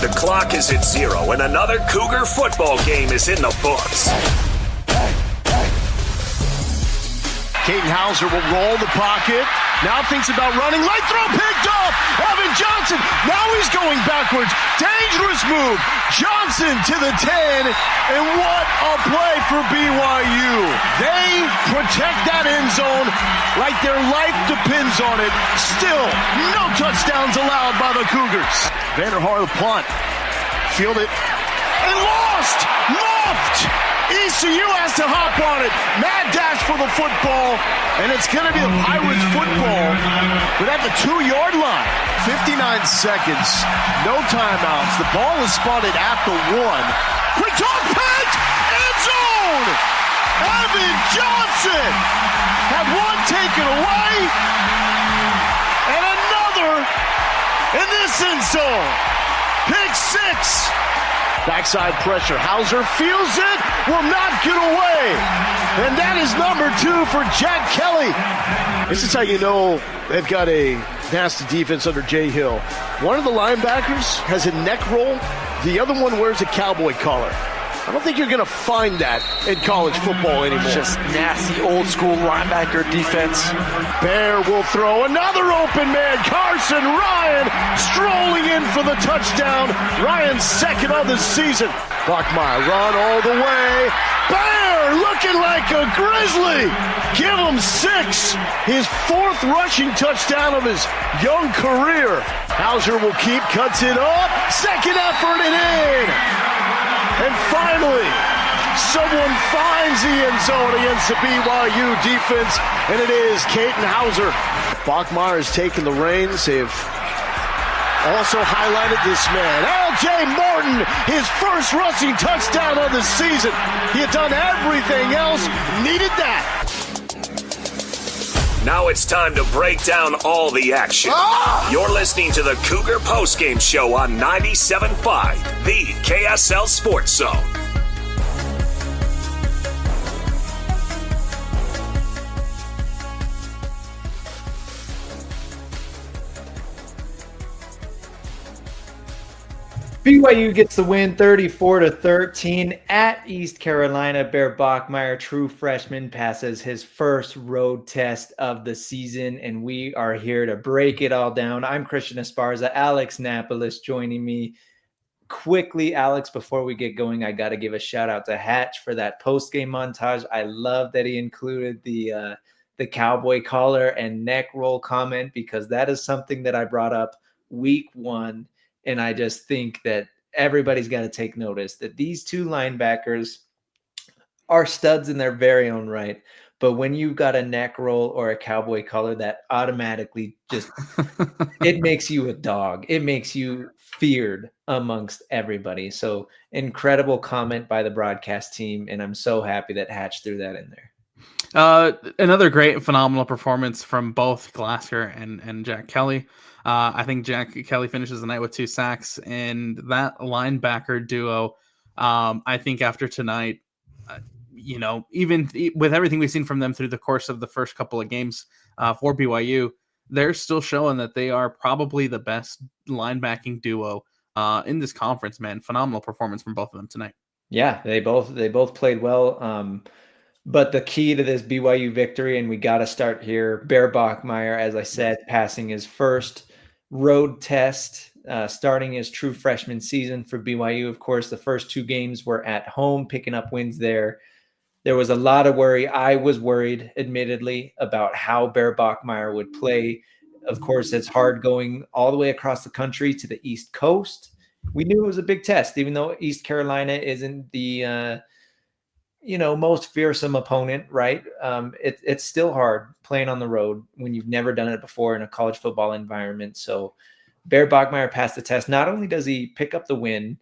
The clock is at 0, and another Cougar football game is in the books. Caden Hauser will roll the pocket. Now thinks about running. Light throw picked up. Evan Johnson. Now he's going backwards. Dangerous move. Johnson to the 10. And what a play for BYU. They protect that end zone like their life depends on it. Still, no touchdowns allowed by the Cougars. Vanderhaar the punt. Fielded and lost. Muffed. ECU has to hop on it. Mad dash for the football. And it's going to be the Pirates football. But at the 2-yard line. 59 seconds. No timeouts. The ball is spotted at the 1. Quick toss, pitch! End zone! Evan Johnson had one taken away. And another in this end zone. Pick 6. Backside pressure. Hauser feels it. Will not get away. And that is number 2 for Jack Kelly. This is how you know they've got a nasty defense under Jay Hill. One of the linebackers has a neck roll. The other one wears a cowboy collar. I don't think you're going to find that in college football anymore. Just nasty old school linebacker defense. Bear will throw another open man. Carson Ryan strolling in for the touchdown. Ryan's second of the season. Bachmeier run all the way. Bear looking like a Grizzly. Give him 6. His 4th rushing touchdown of his young career. Hauser will keep, cuts it up. Second effort and in. And finally, someone finds the end zone against the BYU defense, and it is Caden Hauser. Bachmeier has taken the reins. They've also highlighted this man, L.J. Morton, his first rushing touchdown of the season. He had done everything else, needed that. Now it's time to break down all the action. You're listening to the Cougar Postgame Show on 97.5, the KSL Sports Zone. BYU gets the win 34-13 at East Carolina. Bear Bachmeier, true freshman, passes his first road test of the season, and we are here to break it all down. I'm Christian Esparza, Alex Napoles joining me. Quickly, Alex, before we get going, I got to give a shout out to Hatch for that post-game montage. I love that he included the cowboy collar and neck roll comment, because that is something that I brought up week 1. And I just think that everybody's got to take notice that these two linebackers are studs in their very own right. But when you've got a neck roll or a cowboy collar, that automatically just, it makes you a dog. It makes you feared amongst everybody. So incredible comment by the broadcast team. And I'm so happy that Hatch threw that in there. Another great, phenomenal performance from both Glasser and Jack Kelly. I think Jack Kelly finishes the night with 2 sacks, and that linebacker duo, I think after tonight, even with everything we've seen from them through the course of the first couple of games for BYU, they're still showing that they are probably the best linebacking duo in this conference, man. Phenomenal performance from both of them tonight. Yeah, they both played well. But the key to this BYU victory, and we got to start here, Bear Bachmeier, as I said, passing his first road test, starting his true freshman season for BYU. Of course, the first 2 games were at home, picking up wins there. There was a lot of worry. I was worried, admittedly, about how Bear Bachmeier would play. Of course, it's hard going all the way across the country to the East Coast. We knew it was a big test, even though East Carolina isn't the most fearsome opponent, right? It's still hard playing on the road when you've never done it before in a college football environment. So Bear Bachmeier passed the test. Not only does he pick up the win,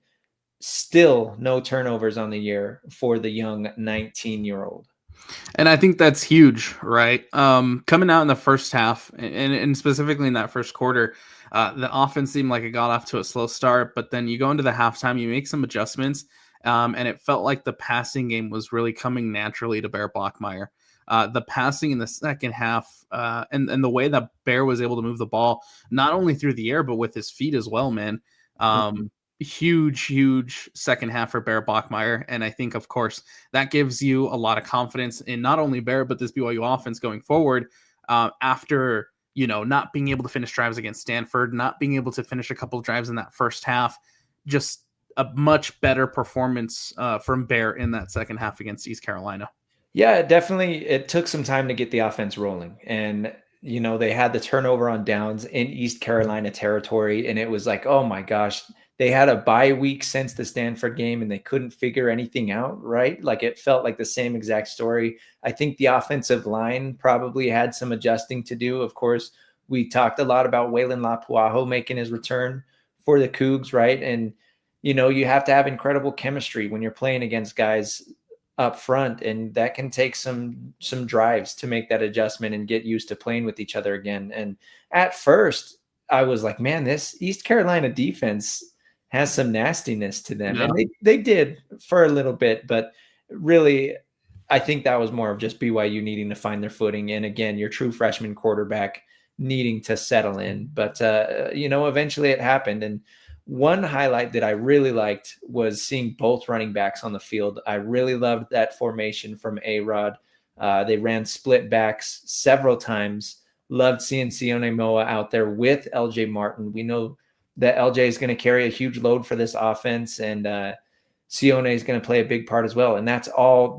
still no turnovers on the year for the young 19-year-old. And I think that's huge, right? Coming out in the first half, and specifically in that first quarter, the offense seemed like it got off to a slow start, but then you go into the halftime, you make some adjustments, and it felt like the passing game was really coming naturally to Bear Bachmeier. The passing in the second half, and the way that Bear was able to move the ball, not only through the air, but with his feet as well, man. huge second half for Bear Bachmeier. And I think, of course, that gives you a lot of confidence in not only Bear, but this BYU offense going forward after, not being able to finish drives against Stanford, not being able to finish a couple of drives in that first half, just a much better performance from Bear in that second half against East Carolina. Yeah, definitely. It took some time to get the offense rolling. And, they had the turnover on downs in East Carolina territory. And it was like, oh my gosh, they had a bye week since the Stanford game and they couldn't figure anything out, right? Like it felt like the same exact story. I think the offensive line probably had some adjusting to do. Of course, we talked a lot about Waylon Lapuaho making his return for the Cougs, right? And, you have to have incredible chemistry when you're playing against guys up front, and that can take some drives to make that adjustment and get used to playing with each other again. And at first I was like, man, this East Carolina defense has some nastiness to them. Yeah. And they did for a little bit, but really I think that was more of just BYU needing to find their footing. And again, your true freshman quarterback needing to settle in, but eventually it happened. And one highlight that I really liked was seeing both running backs on the field. I really loved that formation from A-Rod. They ran split backs several times. Loved seeing Sione Moa out there with LJ Martin. We know that LJ is going to carry a huge load for this offense, and Sione is going to play a big part as well. And that's all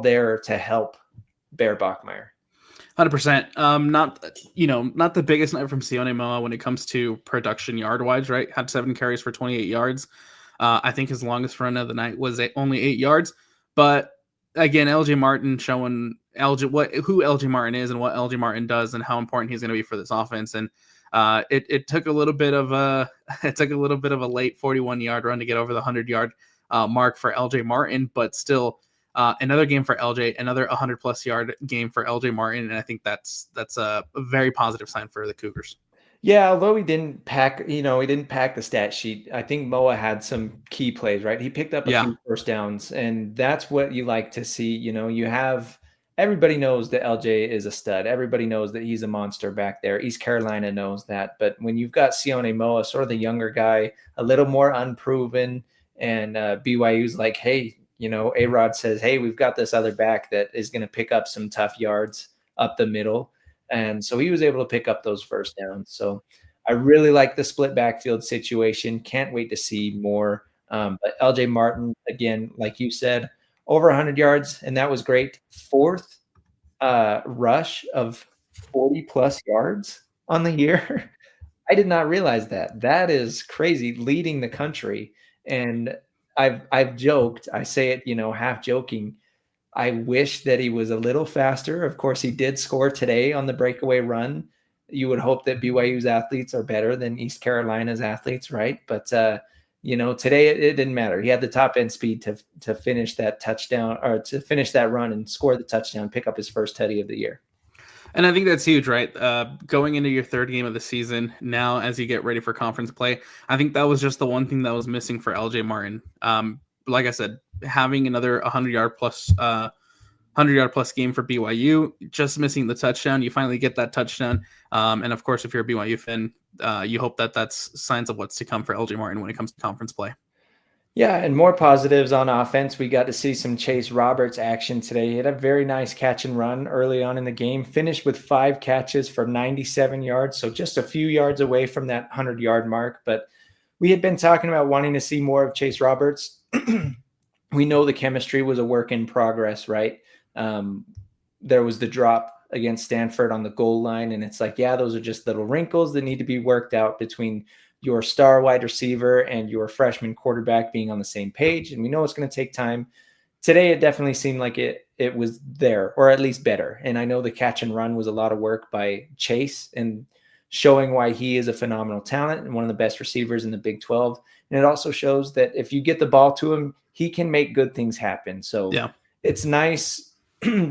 there to help Bear Bachmeier. 100%. Not the biggest night from Sione Moa when it comes to production yard-wise, right? Had 7 carries for 28 yards. I think his longest run of the night was only 8 yards. But again, LJ Martin showing who LJ Martin is and what LJ Martin does and how important he's going to be for this offense. And it took a little bit of a late 41-yard run to get over the 100-yard mark for LJ Martin, but still. Another game for LJ, another 100+ yard game for LJ Martin, and I think that's a very positive sign for the Cougars. Yeah, although he didn't pack the stat sheet. I think Moa had some key plays, right? He picked up a few first downs, and that's what you like to see. Everybody knows that LJ is a stud. Everybody knows that he's a monster back there. East Carolina knows that, but when you've got Sione Moa, sort of the younger guy, a little more unproven, and BYU's like, hey. A-Rod says, hey, we've got this other back that is going to pick up some tough yards up the middle. And so he was able to pick up those first downs. So I really like the split backfield situation. Can't wait to see more. But LJ Martin, again, like you said, over 100 yards, and that was great. 4th rush of 40+ yards on the year. I did not realize that. That is crazy, leading the country. And I've joked, I say it, half joking. I wish that he was a little faster. Of course, he did score today on the breakaway run. You would hope that BYU's athletes are better than East Carolina's athletes, right? But today it didn't matter. He had the top end speed to finish that touchdown, or to finish that run and score the touchdown, pick up his first tutty of the year. And I think that's huge, right? Going into your 3rd game of the season, now as you get ready for conference play, I think that was just the one thing that was missing for LJ Martin. Like I said, having another 100-yard plus game for BYU, just missing the touchdown. You finally get that touchdown. And of course, if you're a BYU fan, you hope that that's signs of what's to come for LJ Martin when it comes to conference play. Yeah, and more positives on offense. We got to see some Chase Roberts action today. He had a very nice catch and run early on in the game, finished with 5 catches for 97 yards, so just a few yards away from that 100-yard mark. But we had been talking about wanting to see more of Chase Roberts. We know the chemistry was a work in progress, right? There was the drop against Stanford on the goal line, and it's like, yeah, those are just little wrinkles that need to be worked out between your star wide receiver and your freshman quarterback being on the same page. And we know it's going to take time. Today, it definitely seemed like it was there, or at least better. And I know the catch and run was a lot of work by Chase and showing why he is a phenomenal talent and one of the best receivers in the Big 12. And it also shows that if you get the ball to him, he can make good things happen. So It's nice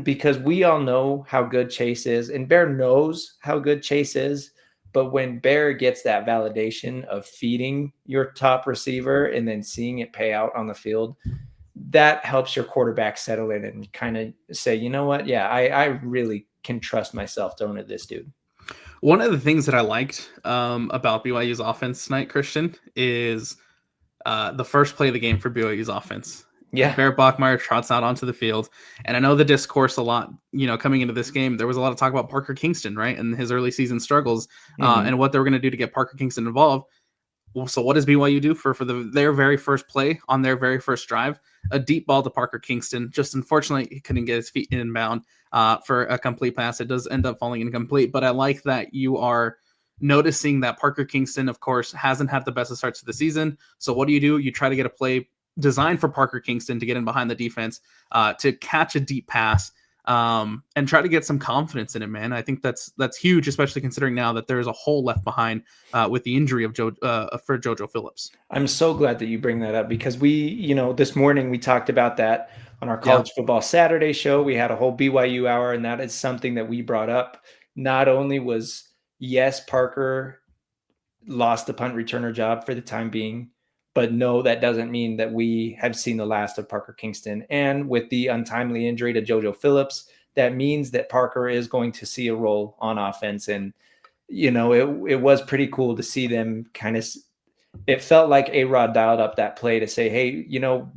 because we all know how good Chase is, and Bear knows how good Chase is. But when Bear gets that validation of feeding your top receiver and then seeing it pay out on the field, that helps your quarterback settle in and kind of say, you know what? Yeah, I really can trust myself throwing at this dude. One of the things that I liked about BYU's offense tonight, Christian, is the first play of the game for BYU's offense. Yeah. Bear Bachmeier trots out onto the field. And I know the discourse a lot, coming into this game, there was a lot of talk about Parker Kingston, right? And his early season struggles and what they were going to do to get Parker Kingston involved. So what does BYU do for their very first play on their very first drive? A deep ball to Parker Kingston. Just unfortunately, he couldn't get his feet inbound for a complete pass. It does end up falling incomplete. But I like that you are noticing that Parker Kingston, of course, hasn't had the best of starts to the season. So what do? You try to get a play designed for Parker Kingston to get in behind the defense, to catch a deep pass, and try to get some confidence in it, man. I think that's huge, especially considering now that there's a hole left behind with the injury of for JoJo Phillips. I'm so glad that you bring that up, because we, this morning we talked about that on our College Football Saturday show. We had a whole BYU hour, and that is something that we brought up. Not only was, yes, Parker lost the punt returner job for the time being, but no, that doesn't mean that we have seen the last of Parker Kingston. And with the untimely injury to JoJo Phillips, that means that Parker is going to see a role on offense. And, it was pretty cool to see them it felt like A-Rod dialed up that play to say, hey,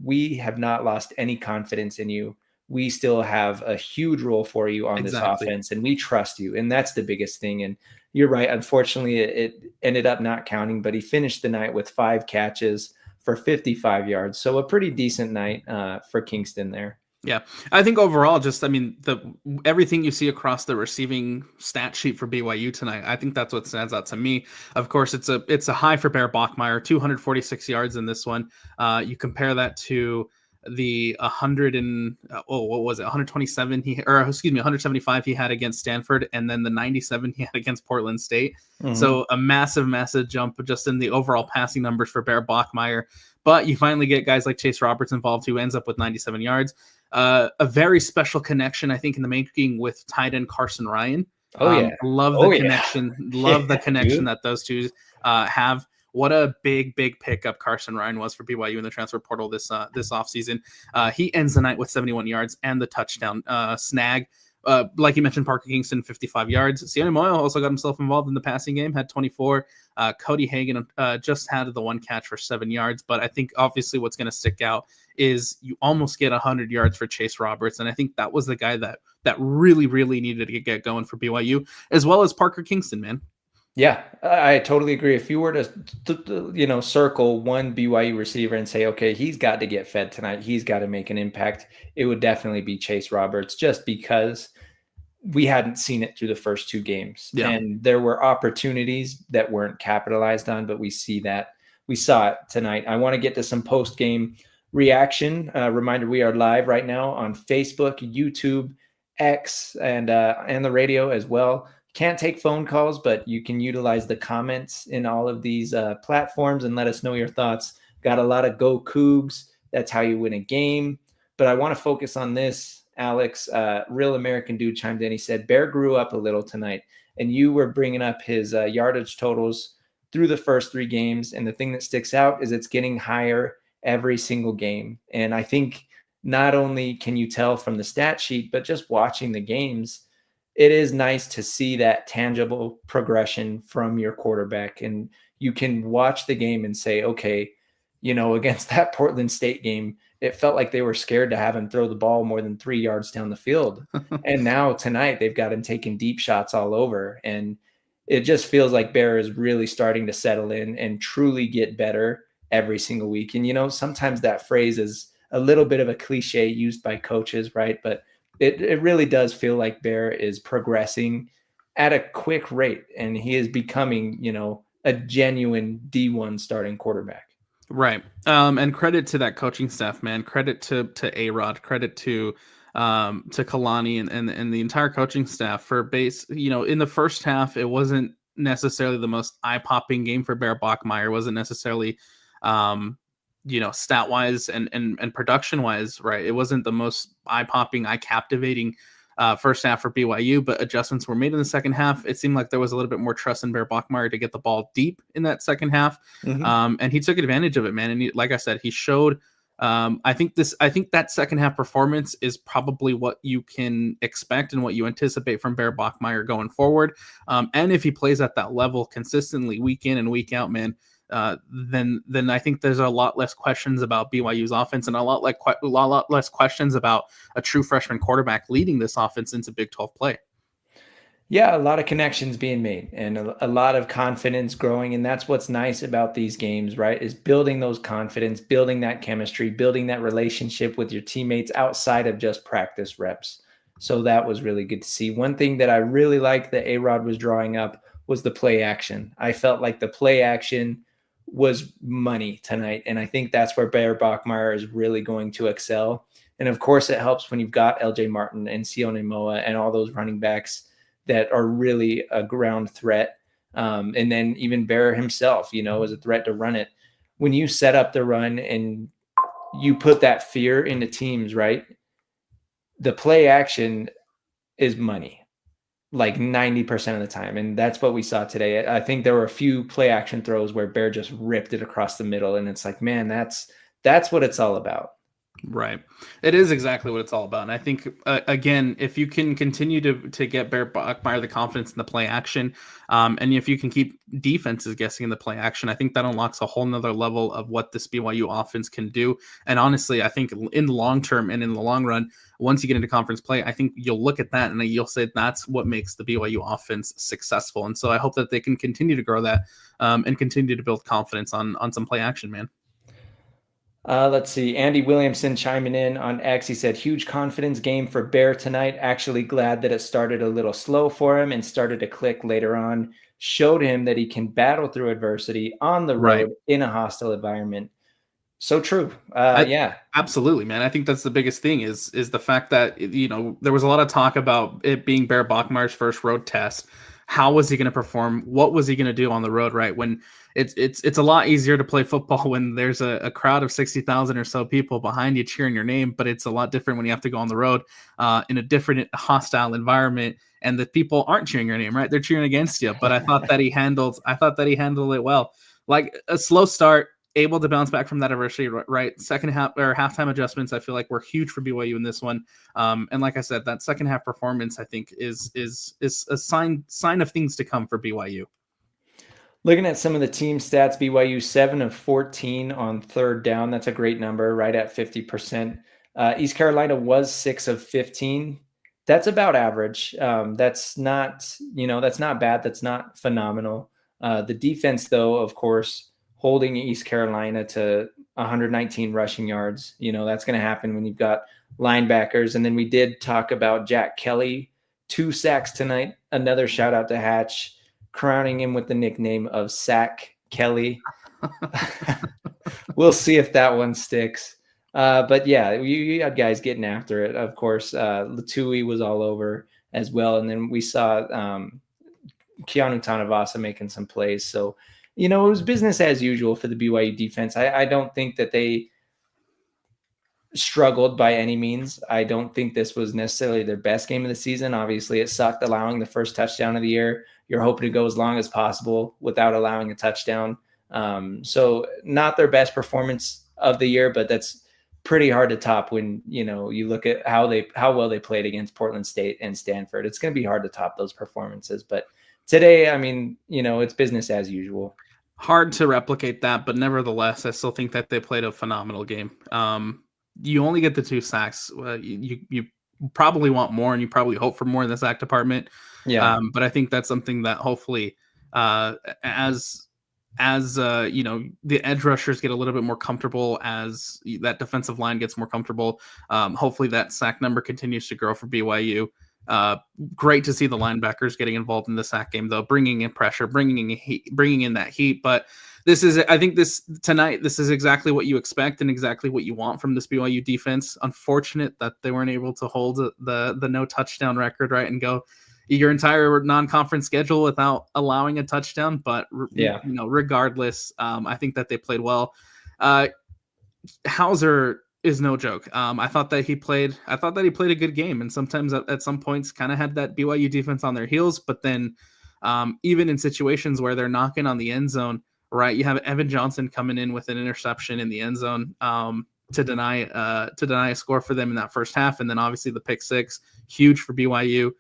we have not lost any confidence in you. We still have a huge role for you on this offense, and we trust you. And that's the biggest thing. And you're right. Unfortunately, it ended up not counting, but he finished the night with 5 catches for 55 yards. So a pretty decent night for Kingston there. Yeah, I think overall, everything you see across the receiving stat sheet for BYU tonight, I think that's what stands out to me. Of course, it's a high for Bear Bachmeier, 246 yards in this one. You compare that to the 127 175 he had against Stanford, and then the 97 he had against Portland State. So a massive jump just in the overall passing numbers for Bear Bachmeier. But you finally get guys like Chase Roberts involved, who ends up with 97 yards. A very special connection, I think, in the making with tight end Carson Ryan. Love the connection. Love the connection that those two have. What a big pickup Carson Ryan was for BYU in the transfer portal this offseason. He ends the night with 71 yards and the touchdown snag. Like you mentioned, Parker Kingston, 55 yards. Sione Moyo also got himself involved in the passing game, had 24. Cody Hagan just had the 1 catch for 7 yards. But I think obviously what's going to stick out is you almost get 100 yards for Chase Roberts. And I think that was the guy that really needed to get going for BYU, as well as Parker Kingston, man. Yeah, I totally agree. If you were to, circle one BYU receiver and say, okay, he's got to get fed tonight, he's got to make an impact, it would definitely be Chase Roberts, just because we hadn't seen it through the first 2 games. Yeah. And there were opportunities that weren't capitalized on, but we saw it tonight. I want to get to some post-game reaction. Reminder, we are live right now on Facebook, YouTube, X, and the radio as well. Can't take phone calls, but you can utilize the comments in all of these platforms and let us know your thoughts. Got a lot of go Cougs. That's how you win a game. But I want to focus on this, Alex. Real American Dude chimed in. He said, Bear grew up a little tonight, and you were bringing up his yardage totals through the first 3 games. And the thing that sticks out is it's getting higher every single game. And I think not only can you tell from the stat sheet, but just watching the games, it is nice to see that tangible progression from your quarterback. And you can watch the game and say, okay, against that Portland State game, it felt like they were scared to have him throw the ball more than 3 yards down the field. And now tonight they've got him taking deep shots all over. And it just feels like Bear is really starting to settle in and truly get better every single week. And, sometimes that phrase is a little bit of a cliche used by coaches, right? But it really does feel like Bear is progressing at a quick rate, and he is becoming, a genuine D1 starting quarterback. Right. And credit to that coaching staff, man. Credit to A-Rod, credit to Kalani and the entire coaching staff for in the first half, it wasn't necessarily the most eye-popping game for Bear Bachmeier. It wasn't necessarily stat wise and production wise, right? It wasn't the most eye-popping, eye-captivating first half for BYU, but adjustments were made in the second half. It seemed like there was a little bit more trust in Bear Bachmeier to get the ball deep in that second half. And he took advantage of it, man. And like I said, he showed, I think that second half performance is probably what you can expect and what you anticipate from Bear Bachmeier going forward. And if he plays at that level consistently week in and week out, man, then I think there's a lot less questions about BYU's offense and a lot less questions about a true freshman quarterback leading this offense into Big 12 play. Yeah, a lot of connections being made and a lot of confidence growing. And that's what's nice about these games, right? Is building those confidence, building that chemistry, building that relationship with your teammates outside of just practice reps. So that was really good to see. One thing that I really liked that A-Rod was drawing up was the play action. I felt like the play action was money tonight. And I think that's where Bear Bachmeier is really going to excel. And of course, it helps when you've got LJ Martin and Sione Moa and all those running backs that are really a ground threat. And then even Bear himself, is a threat to run it. When you set up the run and you put that fear into teams, right? The play action is money, like 90% of the time. And that's what we saw today. I think there were a few play action throws where Bear just ripped it across the middle. And it's like, man, that's what it's all about. Right. It is exactly what it's all about. And I think, again, if you can continue to get Bear Bachmeier the confidence in the play action, and if you can keep defenses guessing in the play action, I think that unlocks a whole nother level of what this BYU offense can do. And honestly, I think in the long term and in the long run, once you get into conference play, I think you'll look at that and you'll say that's what makes the BYU offense successful. And so I hope that they can continue to grow that and continue to build confidence on some play action, man. Let's see. Andy Williamson chiming in on X. He said, huge confidence game for Bear tonight. Actually glad that it started a little slow for him and started to click later on. Showed him that he can battle through adversity on the road in a hostile environment. So true. Yeah, absolutely, man. I think that's the biggest thing is the fact that, there was a lot of talk about it being Bear Bachmeier's first road test. How was he going to perform? What was he going to do on the road? Right. When it's a lot easier to play football when there's a crowd of 60,000 or so people behind you cheering your name, but it's a lot different when you have to go on the road in a different hostile environment and the people aren't cheering your name, right? They're cheering against you. But I thought that he handled it well. Like a slow start, able to bounce back from that adversity, right? Second half or halftime adjustments, I feel like were huge for BYU in this one. And like I said, that second half performance, I think, is a sign of things to come for BYU. Looking at some of the team stats, BYU 7 of 14 on third down. That's a great number, right at 50%. East Carolina was 6 of 15. That's about average. That's not bad. That's not phenomenal. The defense, though, of course, holding East Carolina to 119 rushing yards. That's going to happen when you've got linebackers. And then we did talk about Jack Kelly, 2 sacks tonight. Another shout out to Hatch, crowning him with the nickname of Sack Kelly. We'll see if that one sticks. But yeah, you had guys getting after it. Of course, Latui was all over as well. And then we saw Keanu Tanavasa making some plays. So, it was business as usual for the BYU defense. I don't think that they struggled by any means. I don't think this was necessarily their best game of the season. Obviously, it sucked allowing the first touchdown of the year. You're hoping to go as long as possible without allowing a touchdown. So not their best performance of the year, but that's pretty hard to top when, you look at how well they played against Portland State and Stanford. It's going to be hard to top those performances. But today, it's business as usual. Hard to replicate that, but nevertheless, I still think that they played a phenomenal game. You only get the 2 sacks. You probably want more, and you probably hope for more in the sack department. Yeah. But I think that's something that hopefully, as the edge rushers get a little bit more comfortable, as that defensive line gets more comfortable, hopefully that sack number continues to grow for BYU. Great to see the linebackers getting involved in the sack game, though, bringing in pressure, bringing in that heat. But I think this is exactly what you expect and exactly what you want from this BYU defense. Unfortunate that they weren't able to hold the no touchdown record, right, and go your entire non-conference schedule without allowing a touchdown. But regardless, I think that they played well. Hauser is no joke. I thought that he played a good game, and sometimes at some points kind of had that BYU defense on their heels. But then even in situations where they're knocking on the end zone, right, you have Evan Johnson coming in with an interception in the end zone to deny a score for them in that first half, and then obviously the pick six, huge for BYU.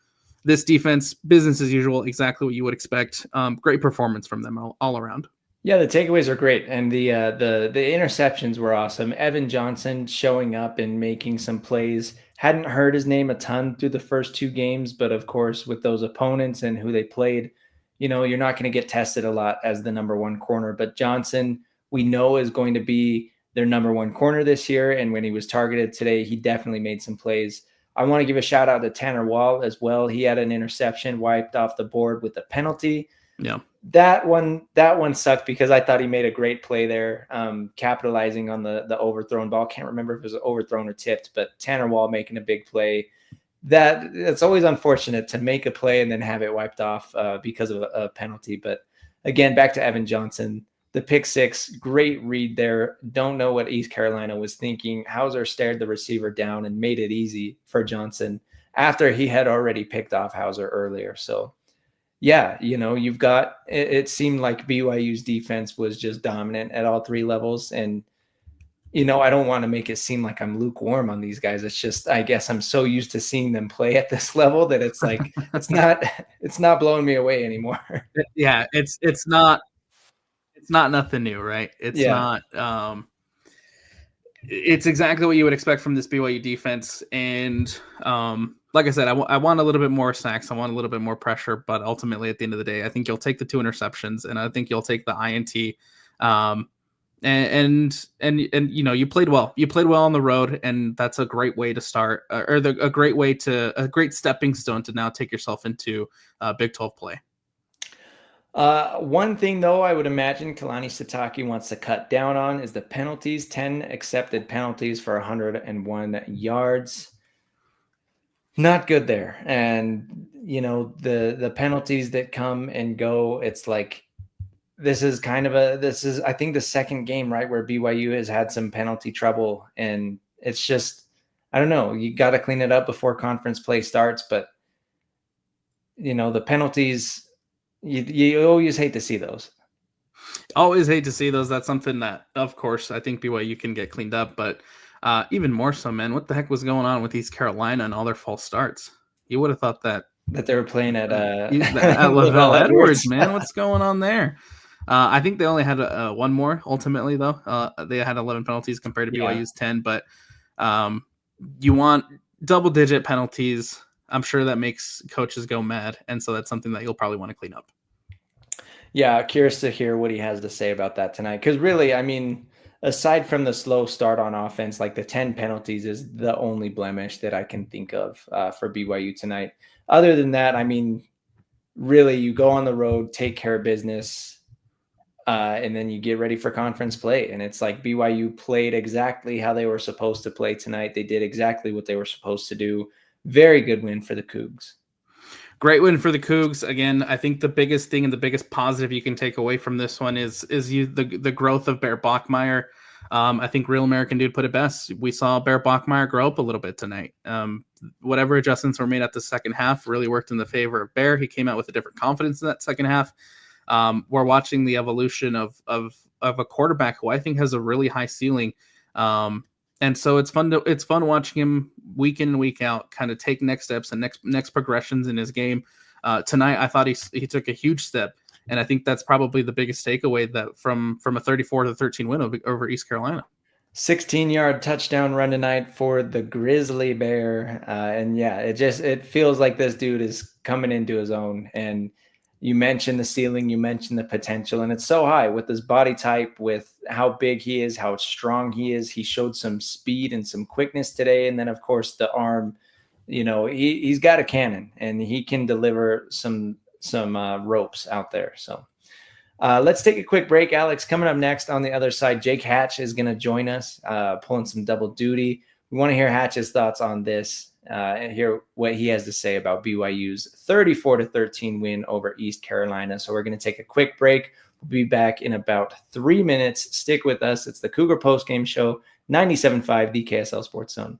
This defense, business as usual, exactly what you would expect. Great performance from them all around. Yeah, the takeaways are great, and the interceptions were awesome. Evan Johnson showing up and making some plays. Hadn't heard his name a ton through the first two games, but of course, with those opponents and who they played, you're not going to get tested a lot as the number one corner. But Johnson, we know, is going to be their number one corner this year, and when he was targeted today, he definitely made some plays. I want to give a shout out to Tanner Wall as well. He had an interception wiped off the board with a penalty. Yeah. That one sucked because I thought he made a great play there, capitalizing on the overthrown ball. Can't remember if it was overthrown or tipped, but Tanner Wall making a big play. It's always unfortunate to make a play and then have it wiped off because of a penalty. But again, back to Evan Johnson, the pick six, great read there. Don't know what East Carolina was thinking. Hauser stared the receiver down and made it easy for Johnson after he had already picked off Hauser earlier. So yeah, you've got, it seemed like BYU's defense was just dominant at all three levels. And, I don't want to make it seem like I'm lukewarm on these guys. It's just, I guess I'm so used to seeing them play at this level that it's like, it's not blowing me away anymore. Yeah. It's not nothing new, right? It's not, it's exactly what you would expect from this BYU defense. And, like I said, I want a little bit more sacks. I want a little bit more pressure, but ultimately at the end of the day, I think you'll take the 2 interceptions and I think you'll take the INT. And you played well. You played well on the road, and that's a great way to start, a great stepping stone to now take yourself into Big 12 play. One thing, though, I would imagine Kalani Sitake wants to cut down on is the penalties. 10 accepted penalties for 101 yards. Not good there. And, the penalties that come and go, it's like, this is I think the second game, right, where BYU has had some penalty trouble. And it's just, I don't know, you got to clean it up before conference play starts. But, the penalties, you always hate to see those. Always hate to see those. That's something that, of course, I think BYU can get cleaned up. But even more so, man, what the heck was going on with East Carolina and all their false starts? You would have thought that they were playing at Lavelle Edwards, man. What's going on there? I think they only had one more ultimately, though. They had 11 penalties compared to BYU's 10. But you want double-digit penalties. I'm sure that makes coaches go mad, and so that's something that you'll probably want to clean up. Yeah, curious to hear what he has to say about that tonight. Because really, I mean, aside from the slow start on offense, like the 10 penalties is the only blemish that I can think of for BYU tonight. Other than that, I mean, really, you go on the road, take care of business, and then you get ready for conference play. And it's like BYU played exactly how they were supposed to play tonight. They did exactly what they were supposed to do. Very good win for the Cougs. Great win for the Cougs. Again, I think the biggest thing and the biggest positive you can take away from this one is the growth of Bear Bachmeier. I think Real American Dude put it best. We saw Bear Bachmeier grow up a little bit tonight. Whatever adjustments were made at the second half really worked in the favor of Bear. He came out with a different confidence in that second half. We're watching the evolution of a quarterback who I think has a really high ceiling. And so it's fun watching him week in and week out kind of take next steps and next progressions in his game. Tonight, I thought he took a huge step, and I think that's probably the biggest takeaway that from a 34-13 win over East Carolina. 16-yard touchdown run tonight for the Grizzly Bear, and yeah, it feels like this dude is coming into his own. And you mentioned the ceiling, you mentioned the potential, and it's so high with his body type, with how big he is, how strong he is. He showed some speed and some quickness today. And then, of course, the arm, he's got a cannon, and he can deliver some ropes out there. So let's take a quick break, Alex. Coming up next on the other side, Jake Hatch is going to join us, pulling some double duty. We want to hear Hatch's thoughts on this. And hear what he has to say about BYU's 34-13 win over East Carolina. So we're going to take a quick break. We'll be back in about 3 minutes. Stick with us. It's the Cougar Postgame Show, 97.5, the KSL Sports Zone.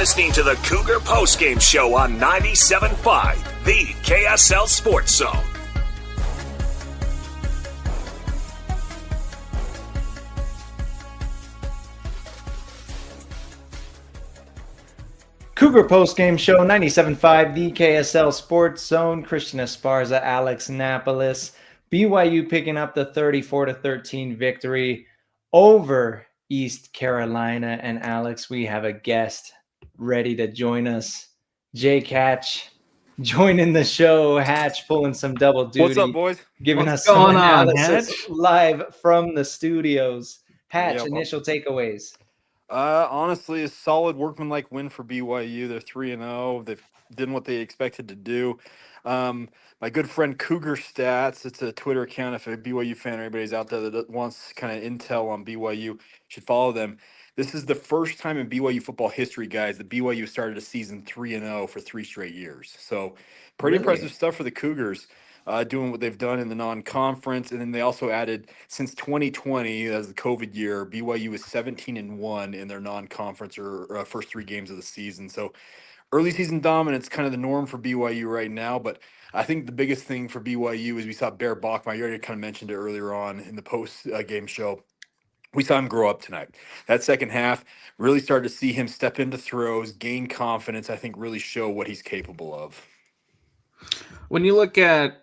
listening to the Cougar Postgame Show on 97.5, the KSL Sports Zone. Cougar Postgame Show 97.5, the KSL Sports Zone. Christian Esparza, Alex Napoles. BYU picking up the 34-13 victory over East Carolina. And Alex, we have a guest ready to join us. Jake Hatch joining the show. Hatch pulling some double duty. What's up, boys? Giving What's us some going on, analysis Hatch? live from the studios. Hatch, Yep. initial takeaways. Honestly, a solid workmanlike win for BYU. They're 3-0. They've done what they expected to do. My good friend Cougar Stats, it's a Twitter account. If a BYU fan or anybody's out there that wants kind of intel on BYU, should follow them. This is the first time in BYU football history, guys, that BYU started a season 3-0 for 3 straight years. So pretty impressive stuff for the Cougars. Doing what they've done in the non-conference, and then they also added, since 2020, as the COVID year, BYU is 17-1 in their non-conference or first 3 games of the season. So early season dominance, kind of the norm for BYU right now. But I think the biggest thing for BYU is we saw Bear Bachmeier. You already kind of mentioned it earlier on in the post-game show. We saw him grow up tonight. That second half, really started to see him step into throws, gain confidence. I think really show what he's capable of. When you look at,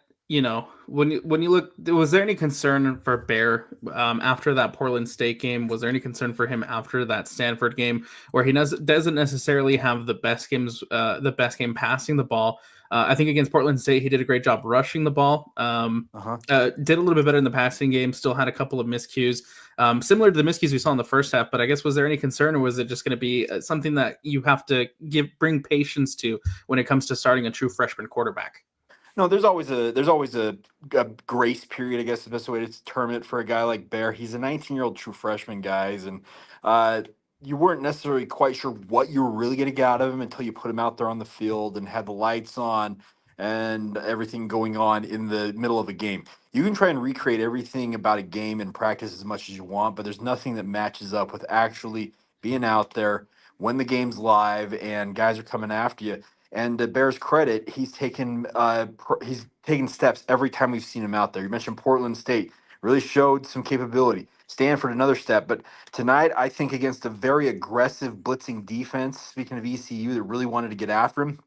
when you look, was there any concern for Bear after that Portland State game? Was there any concern for him after that Stanford game, where he doesn't necessarily have the best game passing the ball? I think against Portland State, he did a great job rushing the ball. Did a little bit better in the passing game. Still had a couple of miscues, similar to the miscues we saw in the first half. But I guess, was there any concern, or was it just going to be something that you have to bring patience to when it comes to starting a true freshman quarterback? No, there's always a grace period, I guess is the best way to term it, for a guy like Bear. He's a 19-year-old true freshman, guys, and you weren't necessarily quite sure what you were really going to get out of him until you put him out there on the field and had the lights on and everything going on in the middle of a game. You can try and recreate everything about a game in practice as much as you want, but there's nothing that matches up with actually being out there when the game's live and guys are coming after you. And to Bear's credit, he's taken steps every time we've seen him out there. You mentioned Portland State, really showed some capability. Stanford, another step. But tonight, I think against a very aggressive blitzing defense, speaking of ECU, that really wanted to get after him,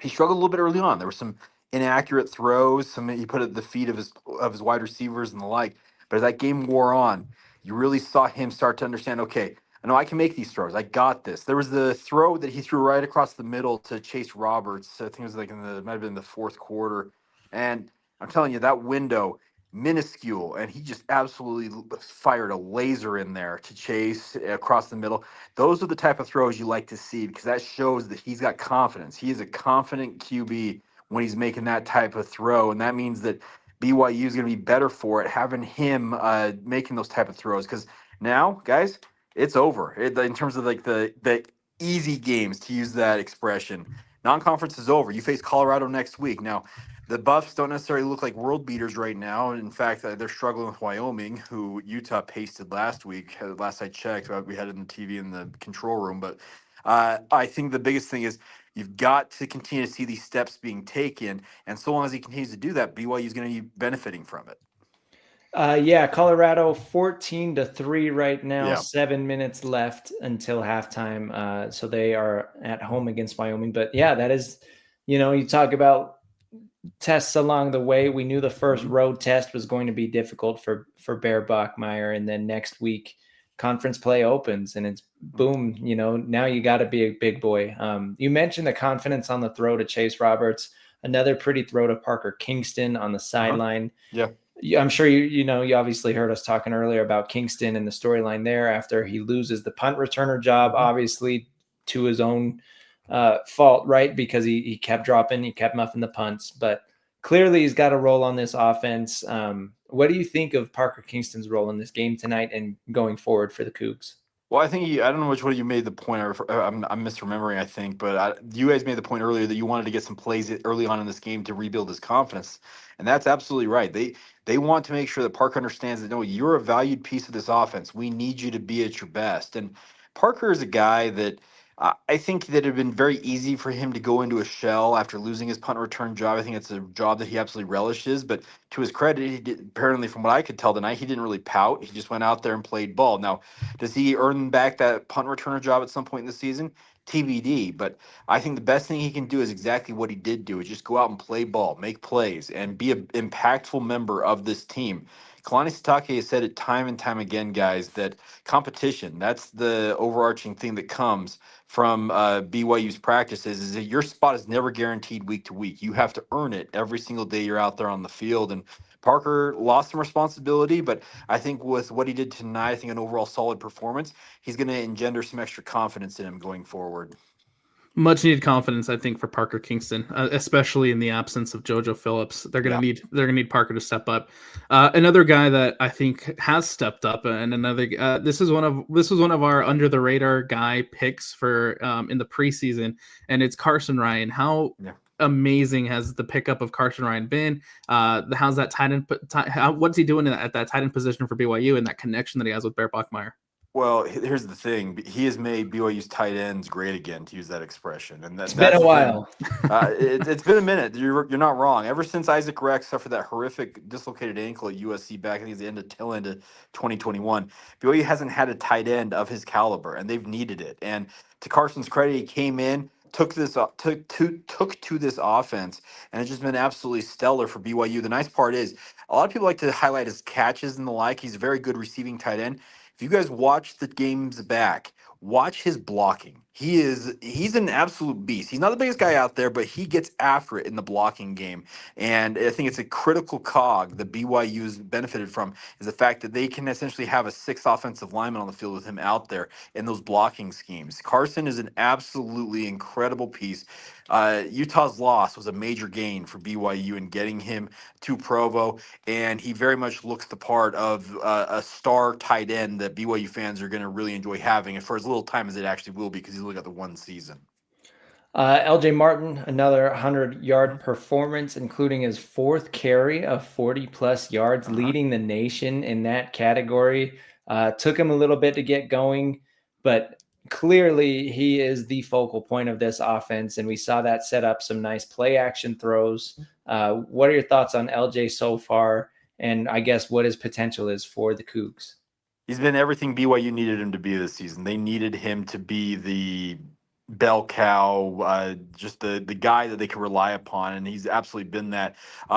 he struggled a little bit early on. There were some inaccurate throws, some he put at the feet of his wide receivers and the like. But as that game wore on, you really saw him start to understand, okay, I know I can make these throws. I got this. There was the throw that he threw right across the middle to Chase Roberts. I think it was like might have been the fourth quarter. And I'm telling you, that window, minuscule, and he just absolutely fired a laser in there to Chase across the middle. Those are the type of throws you like to see, because that shows that he's got confidence. He is a confident QB when he's making that type of throw, and that means that BYU is going to be better for it, having him making those type of throws. Because now, guys, it's over in terms of like the easy games, to use that expression. Non-conference is over. You face Colorado next week. Now, the Buffs don't necessarily look like world beaters right now. In fact, they're struggling with Wyoming, who Utah pasted last week. Last I checked, we had it on the TV in the control room. But I think the biggest thing is you've got to continue to see these steps being taken. And so long as he continues to do that, BYU is going to be benefiting from it. Colorado 14-3 right now. Yeah. 7 minutes left until halftime. So they are at home against Wyoming. But yeah, that is, you talk about tests along the way. We knew the first road test was going to be difficult for Bear Bachmeier, and then next week conference play opens and it's boom. Now you got to be a big boy. You mentioned the confidence on the throw to Chase Roberts. Another pretty throw to Parker Kingston on the sideline. Yeah. I'm sure you obviously heard us talking earlier about Kingston and the storyline there after he loses the punt returner job, obviously to his own fault, right? Because he kept dropping, he kept muffing the punts, but clearly he's got a role on this offense. What do you think of Parker Kingston's role in this game tonight and going forward for the Cougs? Well, I think I don't know which one you made the point. I'm misremembering, I think, but you guys made the point earlier that you wanted to get some plays early on in this game to rebuild his confidence, and that's absolutely right. They want to make sure that Parker understands that, no, you're a valued piece of this offense. We need you to be at your best. And Parker is a guy that I think that it had been very easy for him to go into a shell after losing his punt return job. I think it's a job that he absolutely relishes. But to his credit, he did, apparently, from what I could tell tonight, he didn't really pout. He just went out there and played ball. Now, does he earn back that punt returner job at some point in the season? TBD. But I think the best thing he can do is exactly what he did do: is just go out and play ball, make plays, and be an impactful member of this team. Kalani Sitake has said it time and time again, guys, that competition, that's the overarching thing that comes from BYU's practices, is that your spot is never guaranteed week to week. You have to earn it every single day you're out there on the field. And Parker lost some responsibility, but I think with what he did tonight, I think an overall solid performance, he's going to engender some extra confidence in him going forward. Much needed confidence, I think, for Parker Kingston, especially in the absence of JoJo Phillips. They're gonna need Parker to step up. Another guy that I think has stepped up, and another this was one of our under the radar guy picks for in the preseason, and it's Carson Ryan. How amazing has the pickup of Carson Ryan been? How's that tight end? What's he doing at that tight end position for BYU, and that connection that he has with Bear Bachmeier? Well, here's the thing. He has made BYU's tight ends great again, to use that expression. And it's been a while. It's been a minute. You're not wrong. Ever since Isaac Rex suffered that horrific dislocated ankle at USC back at the end of 2021, BYU hasn't had a tight end of his caliber, and they've needed it. And to Carson's credit, he came in, took to this offense, and it's just been absolutely stellar for BYU. The nice part is a lot of people like to highlight his catches and the like. He's a very good receiving tight end. If you guys watch the games back, watch his blocking. He's an absolute beast. He's not the biggest guy out there, but he gets after it in the blocking game. And I think it's a critical cog that BYU's benefited from, is the fact that they can essentially have a sixth offensive lineman on the field with him out there in those blocking schemes. Carson is an absolutely incredible piece. Utah's loss was a major gain for BYU in getting him to Provo, and he very much looks the part of a star tight end that BYU fans are going to really enjoy having, and for as little time as it actually will be, because he's only got the one season. LJ Martin, another 100-yard performance, including his fourth carry of 40-plus yards, leading the nation in that category. Took him a little bit to get going, but clearly he is the focal point of this offense, and we saw that set up some nice play action throws. What are your thoughts on LJ so far, and I guess what his potential is for the Cougs? He's been everything BYU needed him to be this season. They needed him to be the bell cow, just the guy that they can rely upon, and he's absolutely been that.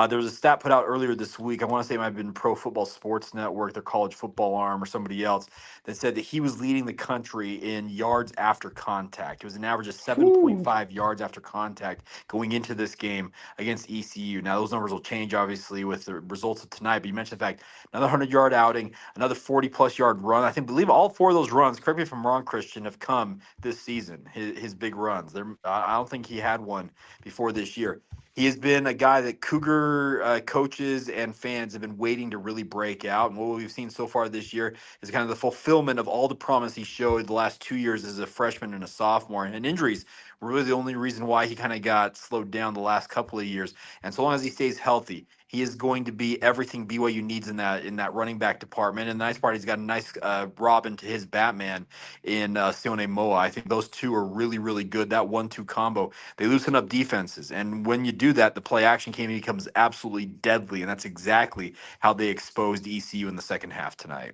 There was a stat put out earlier this week. I want to say it might have been Pro Football Sports Network, their college football arm, or somebody else, that said that he was leading the country in yards after contact. It was an average of 7.5 yards after contact going into this game against ECU. Now, those numbers will change, obviously, with the results of tonight, but you mentioned the fact another 100-yard outing, another b40-plus yard run. I believe all four of those runs, correct me if I'm wrong, Christian, have come this season. His big runs. I don't think he had one before this year. He has been a guy that Cougar coaches and fans have been waiting to really break out. And what we've seen so far this year is kind of the fulfillment of all the promise he showed the last 2 years as a freshman and a sophomore. And injuries were really the only reason why he kind of got slowed down the last couple of years. And so long as he stays healthy, he is going to be everything BYU needs in that running back department. And the nice part, he's got a nice Robin to his Batman in Sione Moa. I think those two are really, really good. That 1-2 combo, they loosen up defenses. And when you do that, the play action game becomes absolutely deadly. And that's exactly how they exposed ECU in the second half tonight.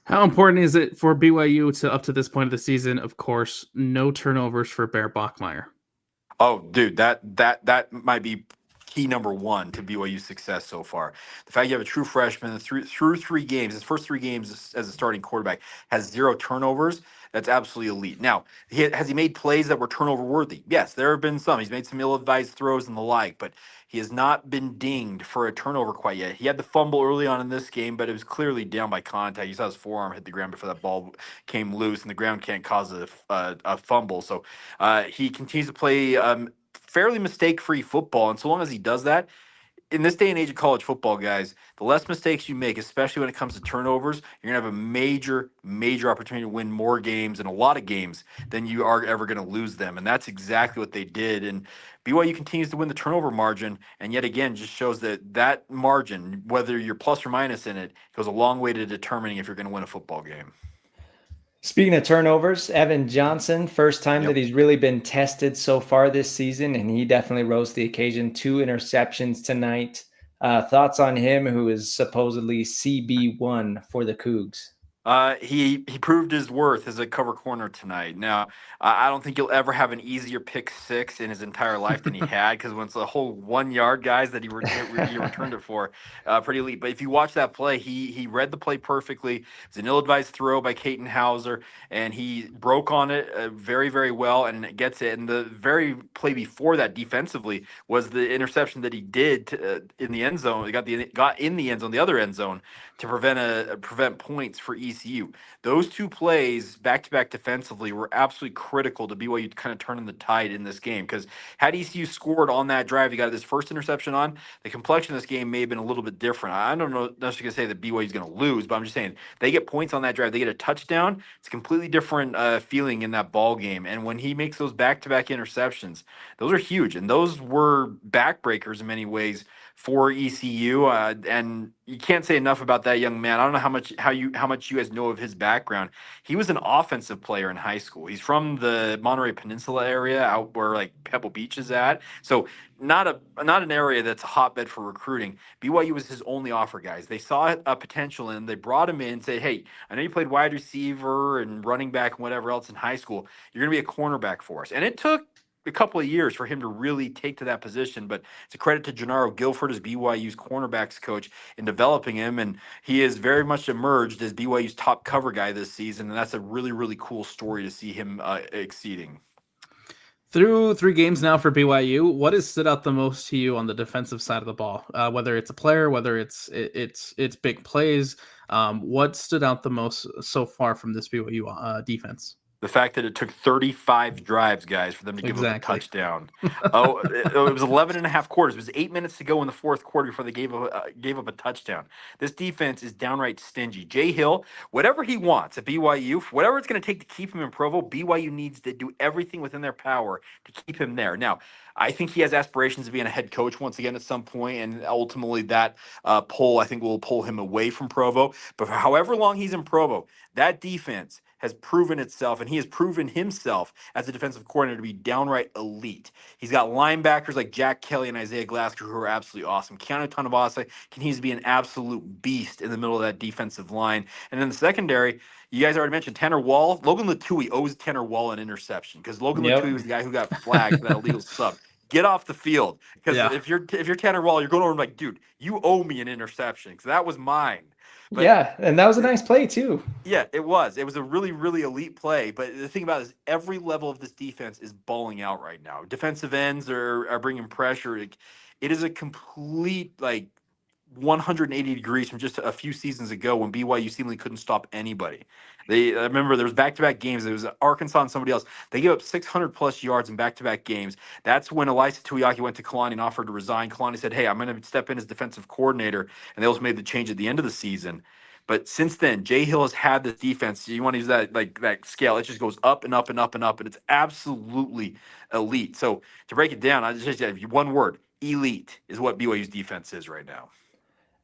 How important is it for BYU to, up to this point of the season, of course, no turnovers for Bear Bachmeier? Oh, dude, that might be key number one to BYU's success so far. The fact you have a true freshman through 3 games, his first 3 games as a starting quarterback, has 0 turnovers. That's absolutely elite. Now, has he made plays that were turnover worthy? Yes, there have been some. He's made some ill-advised throws and the like, but he has not been dinged for a turnover quite yet. He had the fumble early on in this game, but it was clearly down by contact. You saw his forearm hit the ground before that ball came loose, and the ground can't cause a fumble. So he continues to play fairly mistake-free football, and so long as he does that, in this day and age of college football, guys, the less mistakes you make, especially when it comes to turnovers, you're going to have a major, major opportunity to win more games and a lot of games than you are ever going to lose them. And that's exactly what they did. And BYU continues to win the turnover margin, and yet again, just shows that margin, whether you're plus or minus in it, goes a long way to determining if you're going to win a football game. Speaking of turnovers, Evan Johnson, first time that he's really been tested so far this season, and he definitely rose to the occasion. 2 interceptions tonight. Thoughts on him, who is supposedly CB1 for the Cougs? He proved his worth as a cover corner tonight. Now, I don't think he'll ever have an easier pick six in his entire life than he had, because when it's a whole 1 yard guys that he returned it for, pretty elite. But if you watch that play, he read the play perfectly. It's an ill-advised throw by Caton Hauser, and he broke on it very, very well and gets it. And the very play before that defensively was the interception that he did in the end zone. He got in the end zone, the other end zone, to prevent points for ECU. Those two plays back to back defensively were absolutely critical to BYU kind of turning the tide in this game, because had ECU scored on that drive, he got this first interception on, the complexion of this game may have been a little bit different. I don't know necessarily going to say that BYU is going to lose, but I'm just saying they get points on that drive, they get a touchdown. It's a completely different feeling in that ball game. And when he makes those back to back interceptions, those are huge, and those were backbreakers in many ways for ECU, and you can't say enough about that young man. I don't know how much you guys know of his background. He was an offensive player in high school. He's from the Monterey Peninsula area, out where like Pebble Beach is at. So not an area that's a hotbed for recruiting. BYU was his only offer, guys. They saw a potential in him. They brought him in and said, "Hey, I know you played wide receiver and running back and whatever else in high school. You're going to be a cornerback for us." And it took a couple of years for him to really take to that position, but it's a credit to Gennaro Guilford as BYU's cornerbacks coach in developing him, and he has very much emerged as BYU's top cover guy this season, and that's a really, really cool story to see him exceeding. Through 3 games now for BYU, what has stood out the most to you on the defensive side of the ball? Whether it's a player, whether it's big plays, what stood out the most so far from this BYU defense? The fact that it took 35 drives, guys, for them to give up a touchdown. It was 11 and a half quarters. It was 8 minutes to go in the fourth quarter before they gave up a touchdown. This defense is downright stingy. Jay Hill, whatever he wants at BYU, whatever it's going to take to keep him in Provo, BYU needs to do everything within their power to keep him there. Now, I think he has aspirations of being a head coach once again at some point, and ultimately that pull, I think, will pull him away from Provo. But for however long he's in Provo, that defense has proven itself, and he has proven himself as a defensive coordinator to be downright elite. He's got linebackers like Jack Kelly and Isaiah Glasgow who are absolutely awesome. Keanu Tanavasa continues to be an absolute beast in the middle of that defensive line. And then the secondary, you guys already mentioned Tanner Wall. Logan Latui owes Tanner Wall an interception, because Logan Latui was the guy who got flagged for that illegal sub. Get off the field, because if you're Tanner Wall, you're going over and like, dude, you owe me an interception, because that was mine. But, yeah, and that was a nice play too. Yeah, it was. It was a really, really elite play. But the thing about it is every level of this defense is balling out right now. Defensive ends are bringing pressure. It is a complete, 180 degrees from just a few seasons ago when BYU seemingly couldn't stop anybody. I remember there was back-to-back games. It was Arkansas and somebody else. They gave up 600-plus yards in back-to-back games. That's when Elisa Tuiaki went to Kalani and offered to resign. Kalani said, "Hey, I'm going to step in as defensive coordinator," and they also made the change at the end of the season. But since then, Jay Hill has had this defense. You want to use that scale? It just goes up and up and up and up, and it's absolutely elite. So to break it down, I just said one word: elite is what BYU's defense is right now.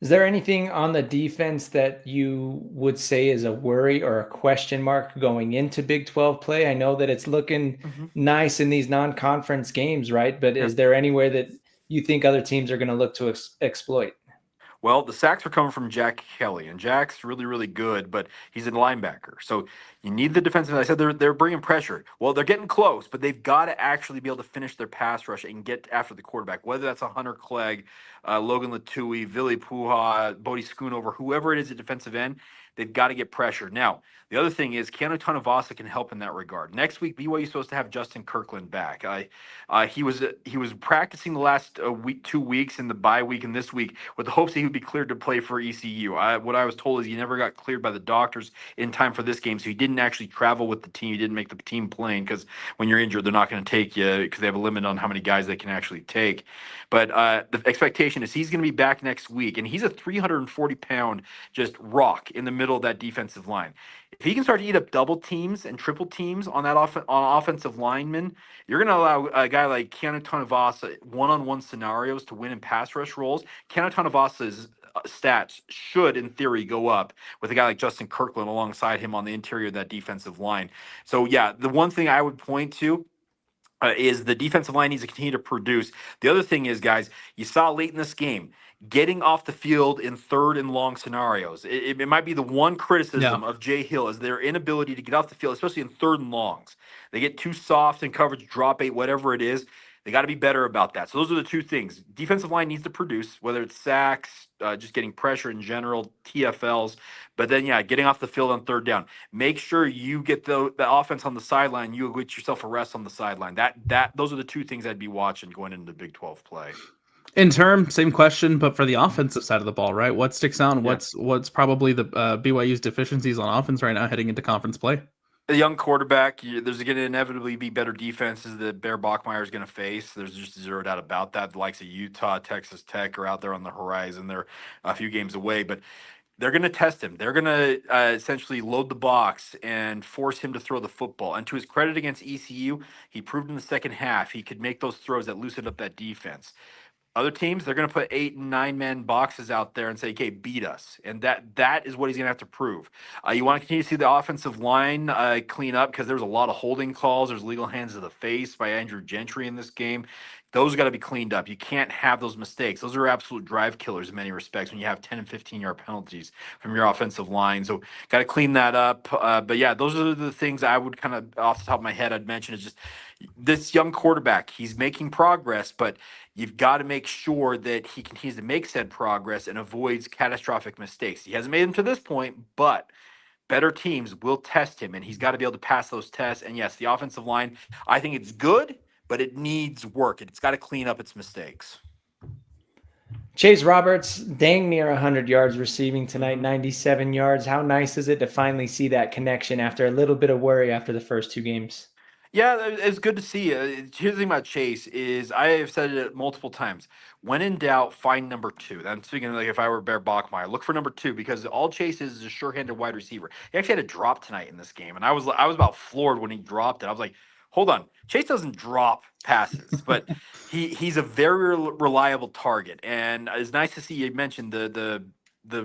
Is there anything on the defense that you would say is a worry or a question mark going into Big 12 play? I know that it's looking nice in these non-conference games, right? But is there anywhere that you think other teams are going to look to exploit? Well, the sacks are coming from Jack Kelly, and Jack's really, really good, but he's a linebacker. So you need the defensive. I said they're bringing pressure. Well, they're getting close, but they've got to actually be able to finish their pass rush and get after the quarterback, whether that's a Hunter Clegg, Logan Latui, Vili Puha, Bodie Schoonover, whoever it is at defensive end. They've got to get pressure. Now, the other thing is Keanu Tanavasa can help in that regard. Next week, BYU is supposed to have Justin Kirkland back. He was practicing the last 2 weeks in the bye week and this week with the hopes that he would be cleared to play for ECU. What I was told is he never got cleared by the doctors in time for this game, so he didn't actually travel with the team. He didn't make the team plane, because when you're injured, they're not going to take you because they have a limit on how many guys they can actually take. But the expectation is he's going to be back next week, and he's a 340-pound just rock in the middle of that defensive line. If he can start to eat up double teams and triple teams on that on offensive linemen, you're going to allow a guy like Keanu Tanavasa one-on-one scenarios to win in pass rush roles. Keanu Tanavasa is stats should, in theory, go up with a guy like Justin Kirkland alongside him on the interior of that defensive line. So, yeah, the one thing I would point to is the defensive line needs to continue to produce. The other thing is, guys, you saw late in this game, getting off the field in third and long scenarios. It might be the one criticism of Jay Hill is their inability to get off the field, especially in third and longs. They get too soft in coverage, drop eight, whatever it is. They got to be better about that. So those are the two things. Defensive line needs to produce, whether it's sacks, just getting pressure in general, TFLs. But then, yeah, getting off the field on third down. Make sure you get the offense on the sideline. You get yourself a rest on the sideline. Those are the two things I'd be watching going into the Big 12 play. In term, same question, but for the offensive side of the ball, right? What sticks out and what's probably the BYU's deficiencies on offense right now heading into conference play? A young quarterback, there's going to inevitably be better defenses that Bear Bachmeier is going to face. There's just zero doubt about that. The likes of Utah, Texas Tech are out there on the horizon. They're a few games away, but they're going to test him. They're going to essentially load the box and force him to throw the football. And to his credit against ECU, he proved in the second half he could make those throws that loosened up that defense. Other teams, they're going to put 8 and 9 man boxes out there and say, okay, beat us. And that is what he's going to have to prove. You want to continue to see the offensive line clean up because there's a lot of holding calls. There's legal hands to the face by Andrew Gentry in this game. Those got to be cleaned up. You can't have those mistakes. Those are absolute drive killers in many respects when you have 10 and 15-yard penalties from your offensive line. So got to clean that up. But, yeah, those are the things I would kind of off the top of my head I'd mention is just this young quarterback. He's making progress, but you've got to make sure that he continues to make said progress and avoids catastrophic mistakes. He hasn't made them to this point, but better teams will test him, and he's got to be able to pass those tests. And, yes, the offensive line, I think it's good, but it needs work. It's got to clean up its mistakes. Chase Roberts, dang near 100 yards receiving tonight, 97 yards. How nice is it to finally see that connection after a little bit of worry after the first two games? Yeah, it's good to see. Here's the thing about Chase is I have said it multiple times. When in doubt, find number 2. I'm speaking like if I were Bear Bachmeier, look for number 2 because all Chase is a sure-handed wide receiver. He actually had a drop tonight in this game, and I was about floored when he dropped it. I was like, hold on, Chase doesn't drop passes, but he's a very reliable target, and it's nice to see you mentioned the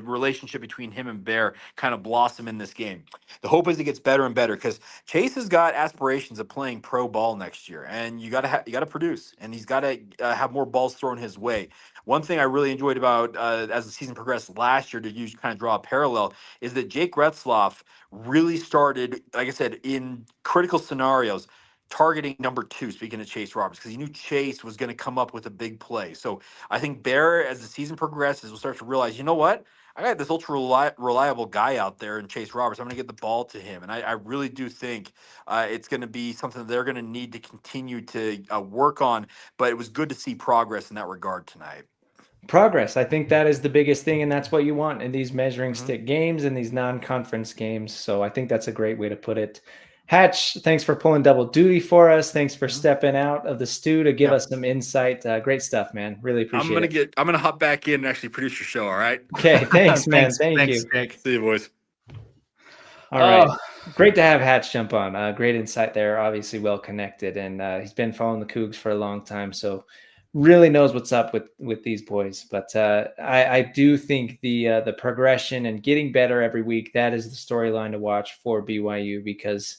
relationship between him and Bear kind of blossom in this game. The hope is it gets better and better because Chase has got aspirations of playing pro ball next year, and you got to produce, and he's got to have more balls thrown his way. One thing I really enjoyed about as the season progressed last year, to use kind of draw a parallel, is that Jake Retzloff really started, like I said, in critical scenarios, targeting number 2, speaking of Chase Roberts, because he knew Chase was going to come up with a big play. So I think Bear, as the season progresses, will start to realize, you know what? I got this ultra reliable guy out there in Chase Roberts. I'm going to get the ball to him. And I really do think it's going to be something that they're going to need to continue to work on. But it was good to see progress in that regard tonight. Progress. I think that is the biggest thing, and that's what you want in these measuring stick games and these non-conference games. So I think that's a great way to put it. Hatch, thanks for pulling double duty for us. Thanks for stepping out of the stew to give us some insight. Great stuff, man. Really appreciate it. I'm gonna hop back in and actually produce your show. All right. Okay. Thanks, man. Thank you. Jake. See you, boys. All right. Great to have Hatch jump on. Great insight there. Obviously well connected, and he's been following the Cougs for a long time, so really knows what's up with these boys. But I do think the progression and getting better every week, that is the storyline to watch for BYU, because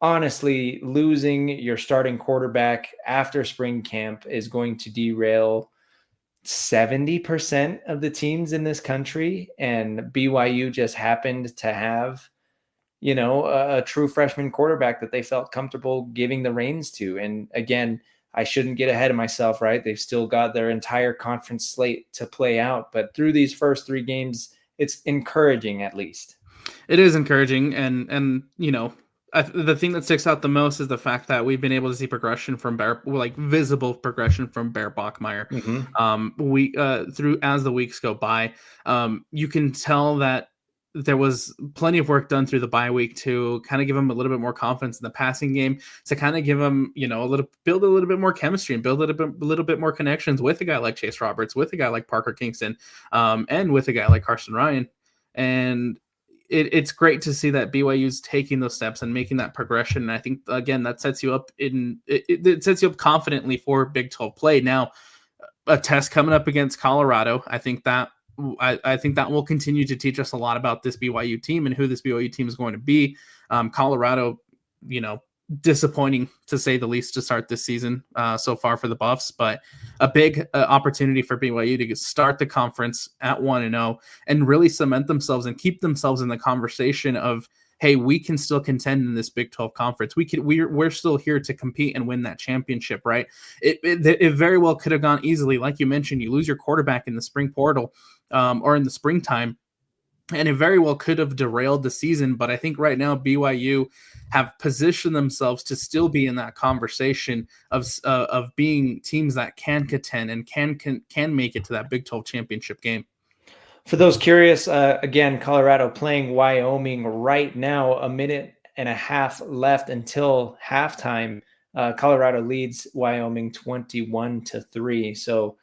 honestly, losing your starting quarterback after spring camp is going to derail 70% of the teams in this country. And BYU just happened to have, a true freshman quarterback that they felt comfortable giving the reins to. And again, I shouldn't get ahead of myself, right? They've still got their entire conference slate to play out. But through these first 3 games, it's encouraging at least. It is encouraging. And the thing that sticks out the most is the fact that we've been able to see progression from Bear, like visible progression from Bear Bachmeier. Through as the weeks go by, you can tell that there was plenty of work done through the bye week to kind of give him a little bit more confidence in the passing game, to kind of give him, build a little bit more chemistry and build a little bit more connections with a guy like Chase Roberts, with a guy like Parker Kingston, and with a guy like Carson Ryan. And it's great to see that BYU's taking those steps and making that progression. And I think, again, that sets you up it sets you up confidently for Big 12 play. Now, a test coming up against Colorado, I think that I think that will continue to teach us a lot about this BYU team and who this BYU team is going to be. Colorado, disappointing to say the least to start this season so far for the Buffs, but a big opportunity for BYU to start the conference at 1-0 and really cement themselves and keep themselves in the conversation of, hey, we can still contend in this Big 12 conference. We're still here to compete and win that championship, right? It very well could have gone easily. Like you mentioned, you lose your quarterback in the spring portal or in the springtime, and it very well could have derailed the season. But I think right now BYU have positioned themselves to still be in that conversation of being teams that can contend and can make it to that Big 12 championship game. For those curious, again, Colorado playing Wyoming right now, 1.5 minutes left until halftime. Colorado leads Wyoming 21-3. So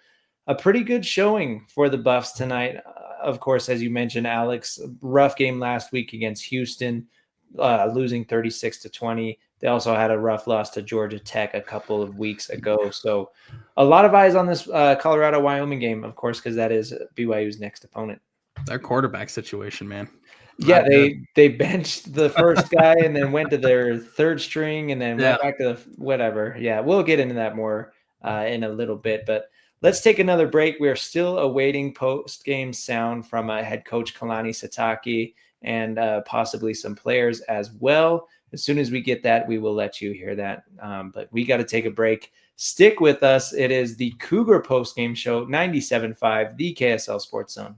a pretty good showing for the Buffs tonight. Of course, as you mentioned, Alex, rough game last week against Houston, losing 36-20. They also had a rough loss to Georgia Tech a couple of weeks ago. So a lot of eyes on this Colorado-Wyoming game, of course, because that is BYU's next opponent. Their quarterback situation, man. Yeah, they benched the first guy and then went to their third string and then went back to whatever. Yeah, we'll get into that more in a little bit. But let's take another break. We are still awaiting post-game sound from head coach Kalani Sitake and possibly some players as well. As soon as we get that, we will let you hear that. But we got to take a break. Stick with us. It is the Cougar Postgame Show, 97.5, the KSL Sports Zone.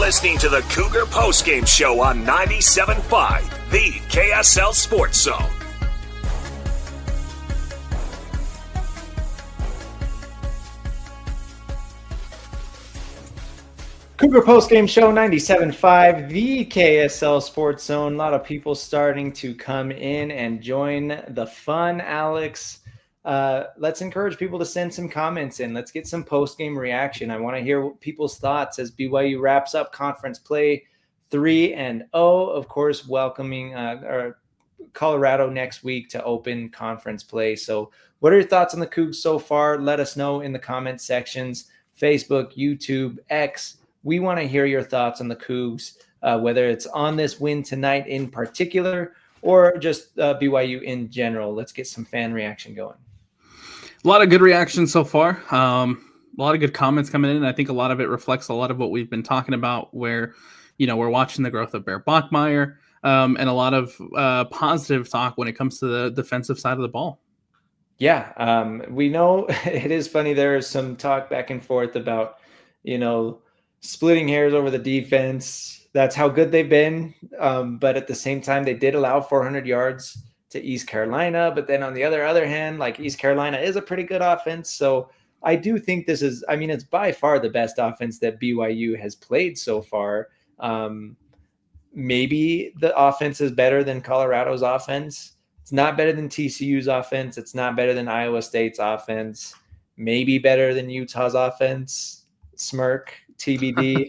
listening to the Cougar Postgame Show on 97.5, the KSL Sports Zone. Cougar Postgame Show 97.5, the KSL Sports Zone. A lot of people starting to come in and join the fun, Alex. Let's encourage people to send some comments in. Let's get some post-game reaction. I want to hear people's thoughts as BYU wraps up conference play 3-0. Of course, welcoming Colorado next week to open conference play. So what are your thoughts on the Cougs so far? Let us know in the comment sections, Facebook, YouTube, X. We want to hear your thoughts on the Cougs, whether it's on this win tonight in particular or just BYU in general. Let's get some fan reaction going. A lot of good reactions so far. A lot of good comments coming in. I think a lot of it reflects a lot of what we've been talking about where, we're watching the growth of Bear Bachmeier and a lot of positive talk when it comes to the defensive side of the ball. Yeah, we know it is funny. There is some talk back and forth about, splitting hairs over the defense. That's how good they've been. But at the same time, they did allow 400 yards to East Carolina. But then on the other hand, East Carolina is a pretty good offense. So I do think this is, it's by far the best offense that BYU has played so far. Maybe the offense is better than Colorado's offense. It's not better than TCU's offense. It's not better than Iowa State's offense. Maybe better than Utah's offense. Smirk, TBD.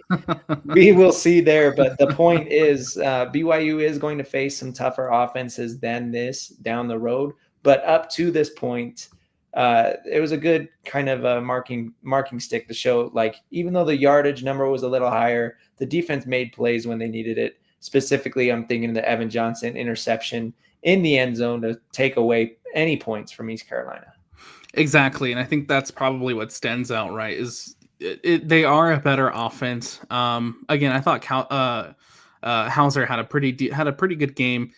We will see there. But the point is BYU is going to face some tougher offenses than this down the road. But up to this point, it was a good kind of a marking stick to show, even though the yardage number was a little higher, the defense made plays when they needed it. Specifically, I'm thinking of the Evan Johnson interception in the end zone to take away any points from East Carolina. Exactly. And I think that's probably what stands out, right, is they are a better offense. Again, I thought Hauser had a pretty good game,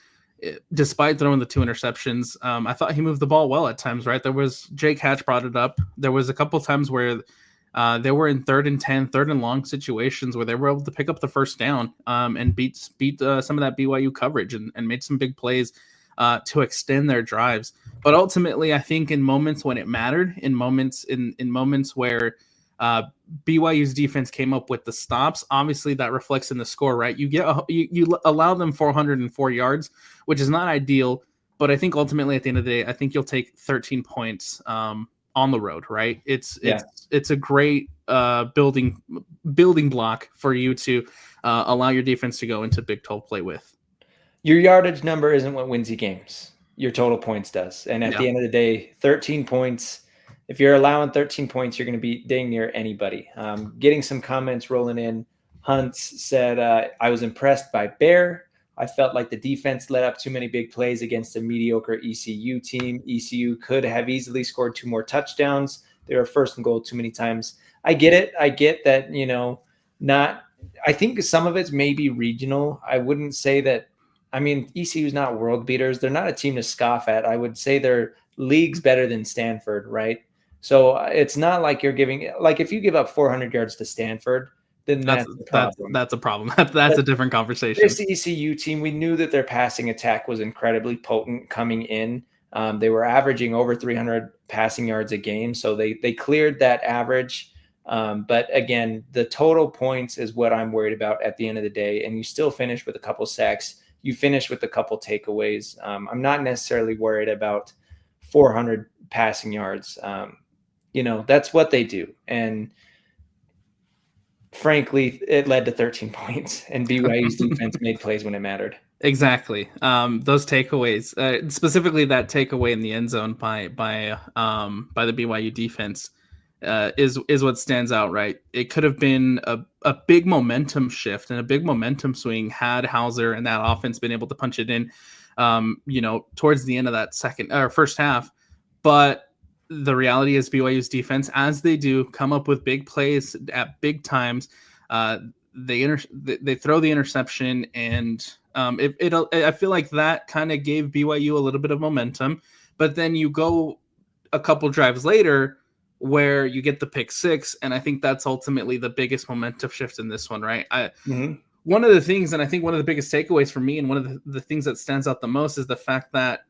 despite throwing the 2 interceptions. I thought he moved the ball well at times, right? There was Jake Hatch brought it up. There was a couple times where they were in 3rd and 10, 3rd and long situations where they were able to pick up the first down and beat some of that BYU coverage and made some big plays to extend their drives. But ultimately, I think in moments when it mattered, in moments where BYU's defense came up with the stops, obviously that reflects in the score, right? You allow them 404 yards, which is not ideal, but I think ultimately at the end of the day, I think you'll take 13 points on the road, right? It's a great building block for you to allow your defense to go into Big 12 play with. Your yardage number isn't what wins you games. Your total points does. And at the end of the day, 13 points. If you're allowing 13 points, you're going to be dang near anybody. Getting some comments rolling in. Hunts said, I was impressed by Bear. I felt like the defense let up too many big plays against a mediocre ECU team. ECU could have easily scored 2 more touchdowns. They were first and goal too many times. I get it. I get that, I think some of it's maybe regional. I wouldn't say that. ECU is not world beaters. They're not a team to scoff at. I would say their league's better than Stanford, right? So it's not like you're giving, if you give up 400 yards to Stanford, then that's a problem. That's a problem. That's a different conversation. This ECU team, we knew that their passing attack was incredibly potent coming in. They were averaging over 300 passing yards a game, so they cleared that average. But again, the total points is what I'm worried about at the end of the day, and you still finish with a couple sacks. You finish with a couple takeaways. I'm not necessarily worried about 400 passing yards. That's what they do. And frankly, it led to 13 points, and BYU's defense made plays when it mattered. Exactly. Those takeaways, specifically that takeaway in the end zone by the BYU defense, is what stands out, right? It could have been a big momentum shift and a big momentum swing had Hauser and that offense been able to punch it in, towards the end of that first half. But the reality is BYU's defense, as they do come up with big plays at big times, they throw the interception, and I feel like that kind of gave BYU a little bit of momentum. But then you go a couple drives later, where you get the pick six. And I think that's ultimately the biggest momentum shift in this one, right? One of the things, and I think one of the biggest takeaways for me, and one of the things that stands out the most, is the fact that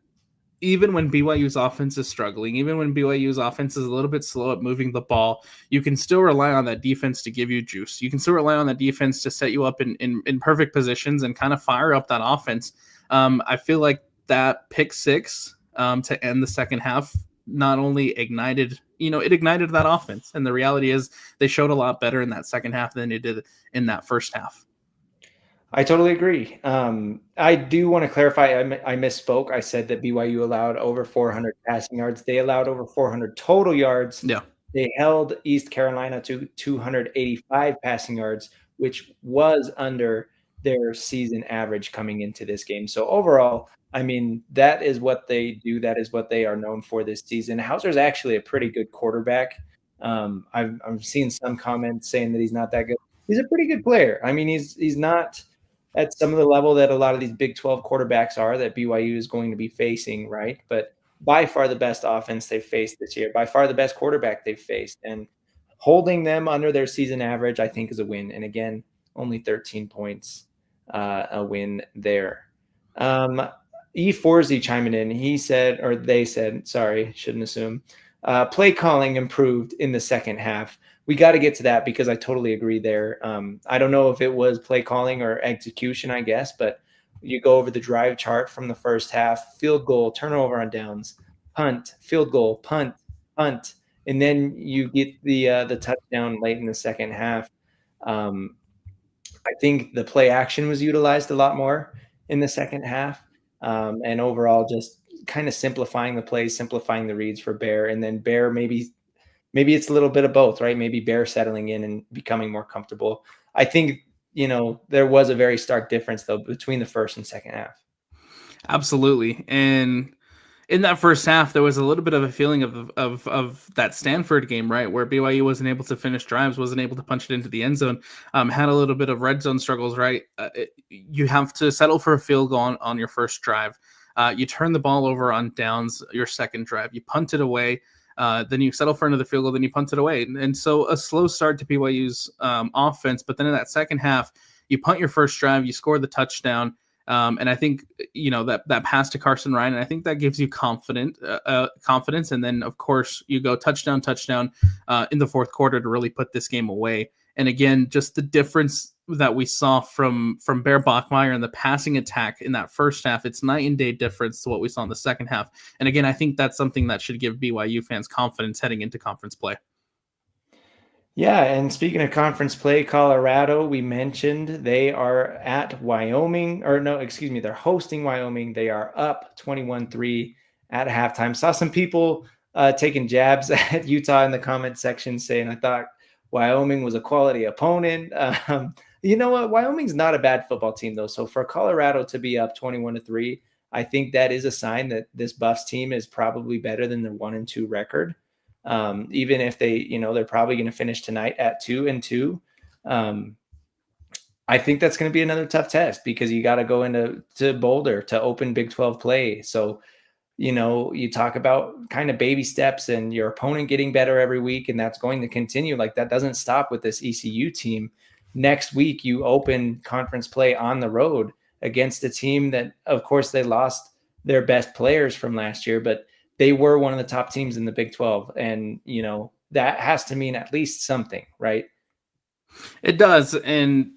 even when BYU's offense is struggling, even when BYU's offense is a little bit slow at moving the ball, you can still rely on that defense to give you juice. You can still rely on that defense to set you up in perfect positions and kind of fire up that offense. I feel like that pick six to end the second half not only ignited, it ignited that offense. And the reality is they showed a lot better in that second half than they did in that first half. I totally agree. I do want to clarify. I misspoke. I said that BYU allowed over 400 passing yards. They allowed over 400 total yards. Yeah. They held East Carolina to 285 passing yards, which was under their season average coming into this game. So overall, I mean, that is what they do. That is what they are known for this season. Hauser's actually a pretty good quarterback. I've seen some comments saying that he's not that good. He's a pretty good player. I mean, he's not at some of the level that a lot of these Big 12 quarterbacks are that BYU is going to be facing, right? But by far the best offense they've faced this year, by far the best quarterback they've faced. And holding them under their season average, I think, is a win. And again, only 13 points, a win there. E. Forsey chiming in, they said, sorry, shouldn't assume, play calling improved in the second half. We got to get to that because I totally agree there. I don't know if it was play calling or execution, I guess, but you go over the drive chart from the first half: field goal, turnover on downs, punt, field goal, punt, and then you get the touchdown late in the second half. I think the play action was utilized a lot more in the second half, and overall just kind of simplifying the plays, simplifying the reads for Bear, and then Bear maybe it's a little bit of both, right? Maybe Bear settling in and becoming more comfortable. I think, there was a very stark difference, though, between the first and second half. Absolutely. And in that first half, there was a little bit of a feeling of that Stanford game, right? Where BYU wasn't able to finish drives, wasn't able to punch it into the end zone, had a little bit of red zone struggles, right? You have to settle for a field goal on your first drive. You turn the ball over on downs, your second drive. You punt it away. Then you settle for another field goal, then you punt it away. And so a slow start to BYU's offense, but then in that second half, you punt your first drive, you score the touchdown. And I think, that pass to Carson Ryan, and I think that gives you confidence. And then, of course, you go touchdown in the fourth quarter to really put this game away. And again, just the difference that we saw from Bear Bachmeier and the passing attack in that first half, it's night and day difference to what we saw in the second half. And again, I think that's something that should give BYU fans confidence heading into conference play. Yeah, and speaking of conference play, Colorado, we mentioned they are at Wyoming, they're hosting Wyoming. They are up 21-3 at halftime. Saw some people taking jabs at Utah in the comment section saying, I thought Wyoming was a quality opponent. You know what? Wyoming's not a bad football team, though. So for Colorado to be up 21-3, I think that is a sign that this Buffs team is probably better than their 1-2 record. Even if they're probably going to finish tonight at 2-2. I think that's going to be another tough test because you got to go into Boulder to open Big 12 play. So, you talk about kind of baby steps and your opponent getting better every week, and that's going to continue. Like, that doesn't stop with this ECU team. Next week, you open conference play on the road against a team that, of course, they lost their best players from last year, but they were one of the top teams in the Big 12. And, that has to mean at least something, right? It does. And,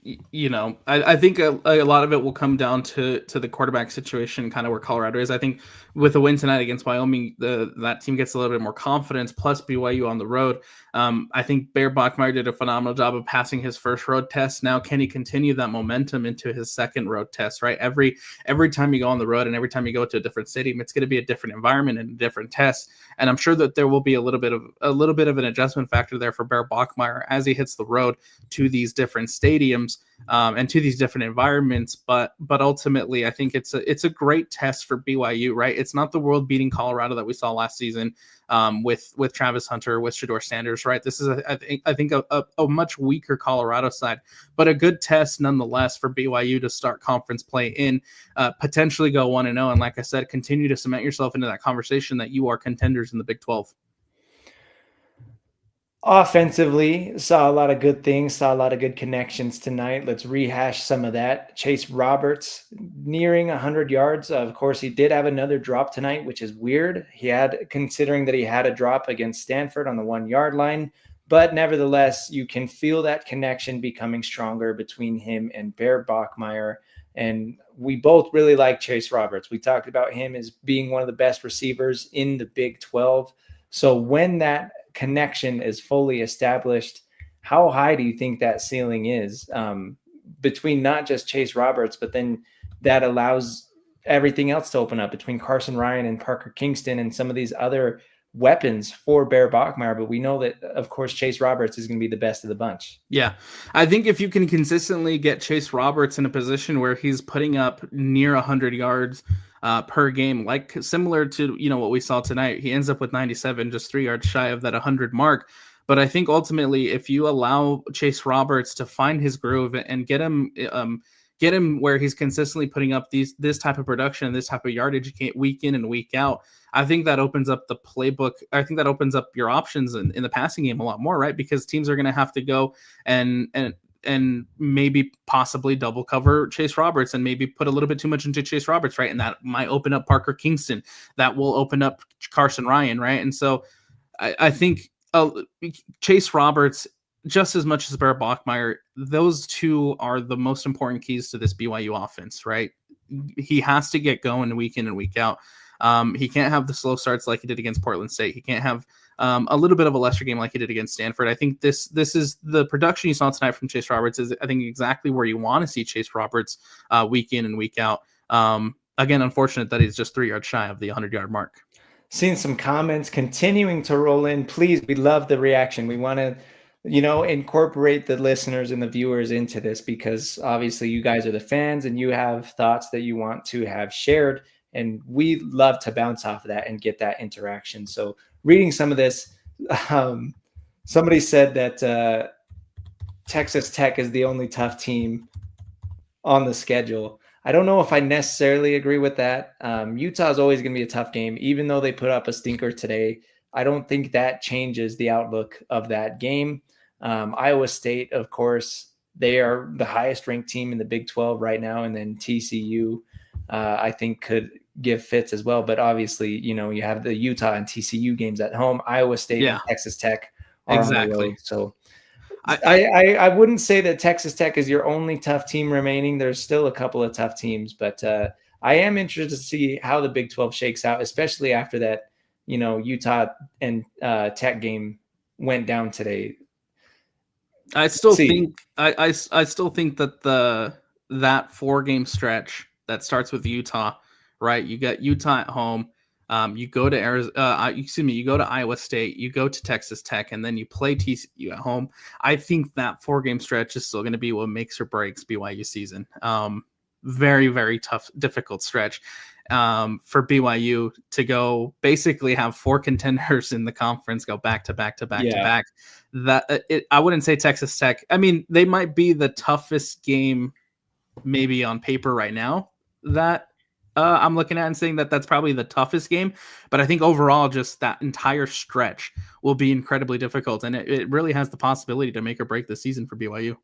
I think a lot of it will come down to the quarterback situation, kind of where Colorado is. I think with a win tonight against Wyoming, that team gets a little bit more confidence, plus BYU on the road. I think Bear Bachmeier did a phenomenal job of passing his first road test. Now, can he continue that momentum into his second road test, right? Every time you go on the road and every time you go to a different stadium, it's going to be a different environment and a different test. And I'm sure that there will be a little bit of an adjustment factor there for Bear Bachmeier as he hits the road to these different stadiums and to these different environments. But ultimately, I think it's a great test for BYU, right? It's not the world beating Colorado that we saw last season with Travis Hunter, with Shedeur Sanders, right? This is I think a much weaker Colorado side, but a good test nonetheless for BYU to start conference play in, potentially go 1-0, and like I said, continue to cement yourself into that conversation that you are contenders in the Big 12. Offensively, saw a lot of good things, saw a lot of good connections tonight. Let's rehash some of that. Chase Roberts nearing 100 yards. Of course, he did have another drop tonight, which is weird. Considering that he had a drop against Stanford on the 1 yard line, but nevertheless, you can feel that connection becoming stronger between him and Bear Bachmeier. And we both really like Chase Roberts. We talked about him as being one of the best receivers in the Big 12. So when that connection is fully established, how high do you think that ceiling is between not just Chase Roberts, but then that allows everything else to open up between Carson Ryan and Parker Kingston and some of these other weapons for Bear Bachmeier? But we know that, of course, Chase Roberts is going to be the best of the bunch. Yeah, I think if you can consistently get Chase Roberts in a position where he's putting up near 100 yards per game, like similar to what we saw tonight, he ends up with 97, just 3 yards shy of that 100 mark. But I think ultimately, if you allow Chase Roberts to find his groove and get him where he's consistently putting up this type of production, this type of yardage week in and week out, I think that opens up the playbook. I think that opens up your options in the passing game a lot more, right? Because teams are going to have to go and maybe possibly double cover Chase Roberts and maybe put a little bit too much into Chase Roberts, right? And that might open up Parker Kingston. That will open up Carson Ryan, right? And so I think Chase Roberts, just as much as Bear Bachmeier, those two are the most important keys to this BYU offense, right? He has to get going week in and week out. He can't have the slow starts like he did against Portland State. He can't have a little bit of a lesser game like he did against Stanford. I think this is the production you saw tonight from Chase Roberts is, I think, exactly where you want to see Chase Roberts week in and week out. Again, unfortunate that he's just 3 yards shy of the 100-yard mark. Seeing some comments continuing to roll in. Please, we love the reaction. We want to incorporate the listeners and the viewers into this because obviously you guys are the fans and you have thoughts that you want to have shared. And we love to bounce off of that and get that interaction. So reading some of this, somebody said that Texas Tech is the only tough team on the schedule. I don't know if I necessarily agree with that. Utah is always going to be a tough game, even though they put up a stinker today. I don't think that changes the outlook of that game. Iowa State, of course, they are the highest ranked team in the Big 12 right now. And then TCU, I think, could give fits as well. But obviously, you have the Utah and TCU games at home. Iowa State and Texas Tech are on the road. So I wouldn't say that Texas Tech is your only tough team remaining. There's still a couple of tough teams. But I am interested to see how the Big 12 shakes out, especially after that Utah and Tech game went down today. I still think that that 4-game stretch that starts with Utah, right? You got Utah at home. You go to you go to Iowa State, you go to Texas Tech, and then you play TCU at home. I think that 4-game stretch is still going to be what makes or breaks BYU season. Very, very tough, difficult stretch for BYU to go basically have 4 contenders in the conference go back to back to back to back. I wouldn't say Texas Tech. I mean, they might be the toughest game maybe on paper right now that I'm looking at and saying that that's probably the toughest game. But I think overall, just that entire stretch will be incredibly difficult. And it really has the possibility to make or break the season for BYU.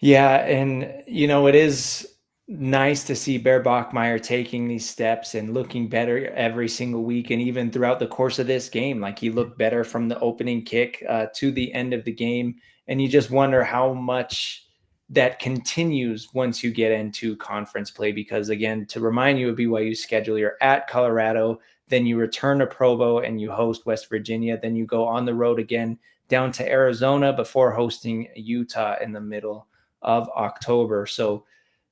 Yeah, and it is nice to see Bear Bachmeier taking these steps and looking better every single week, and even throughout the course of this game. Like, he looked better from the opening kick to the end of the game, and you just wonder how much that continues once you get into conference play. Because again, to remind you of BYU's schedule, you're at Colorado, then you return to Provo and you host West Virginia, then you go on the road again down to Arizona before hosting Utah in the middle of October. So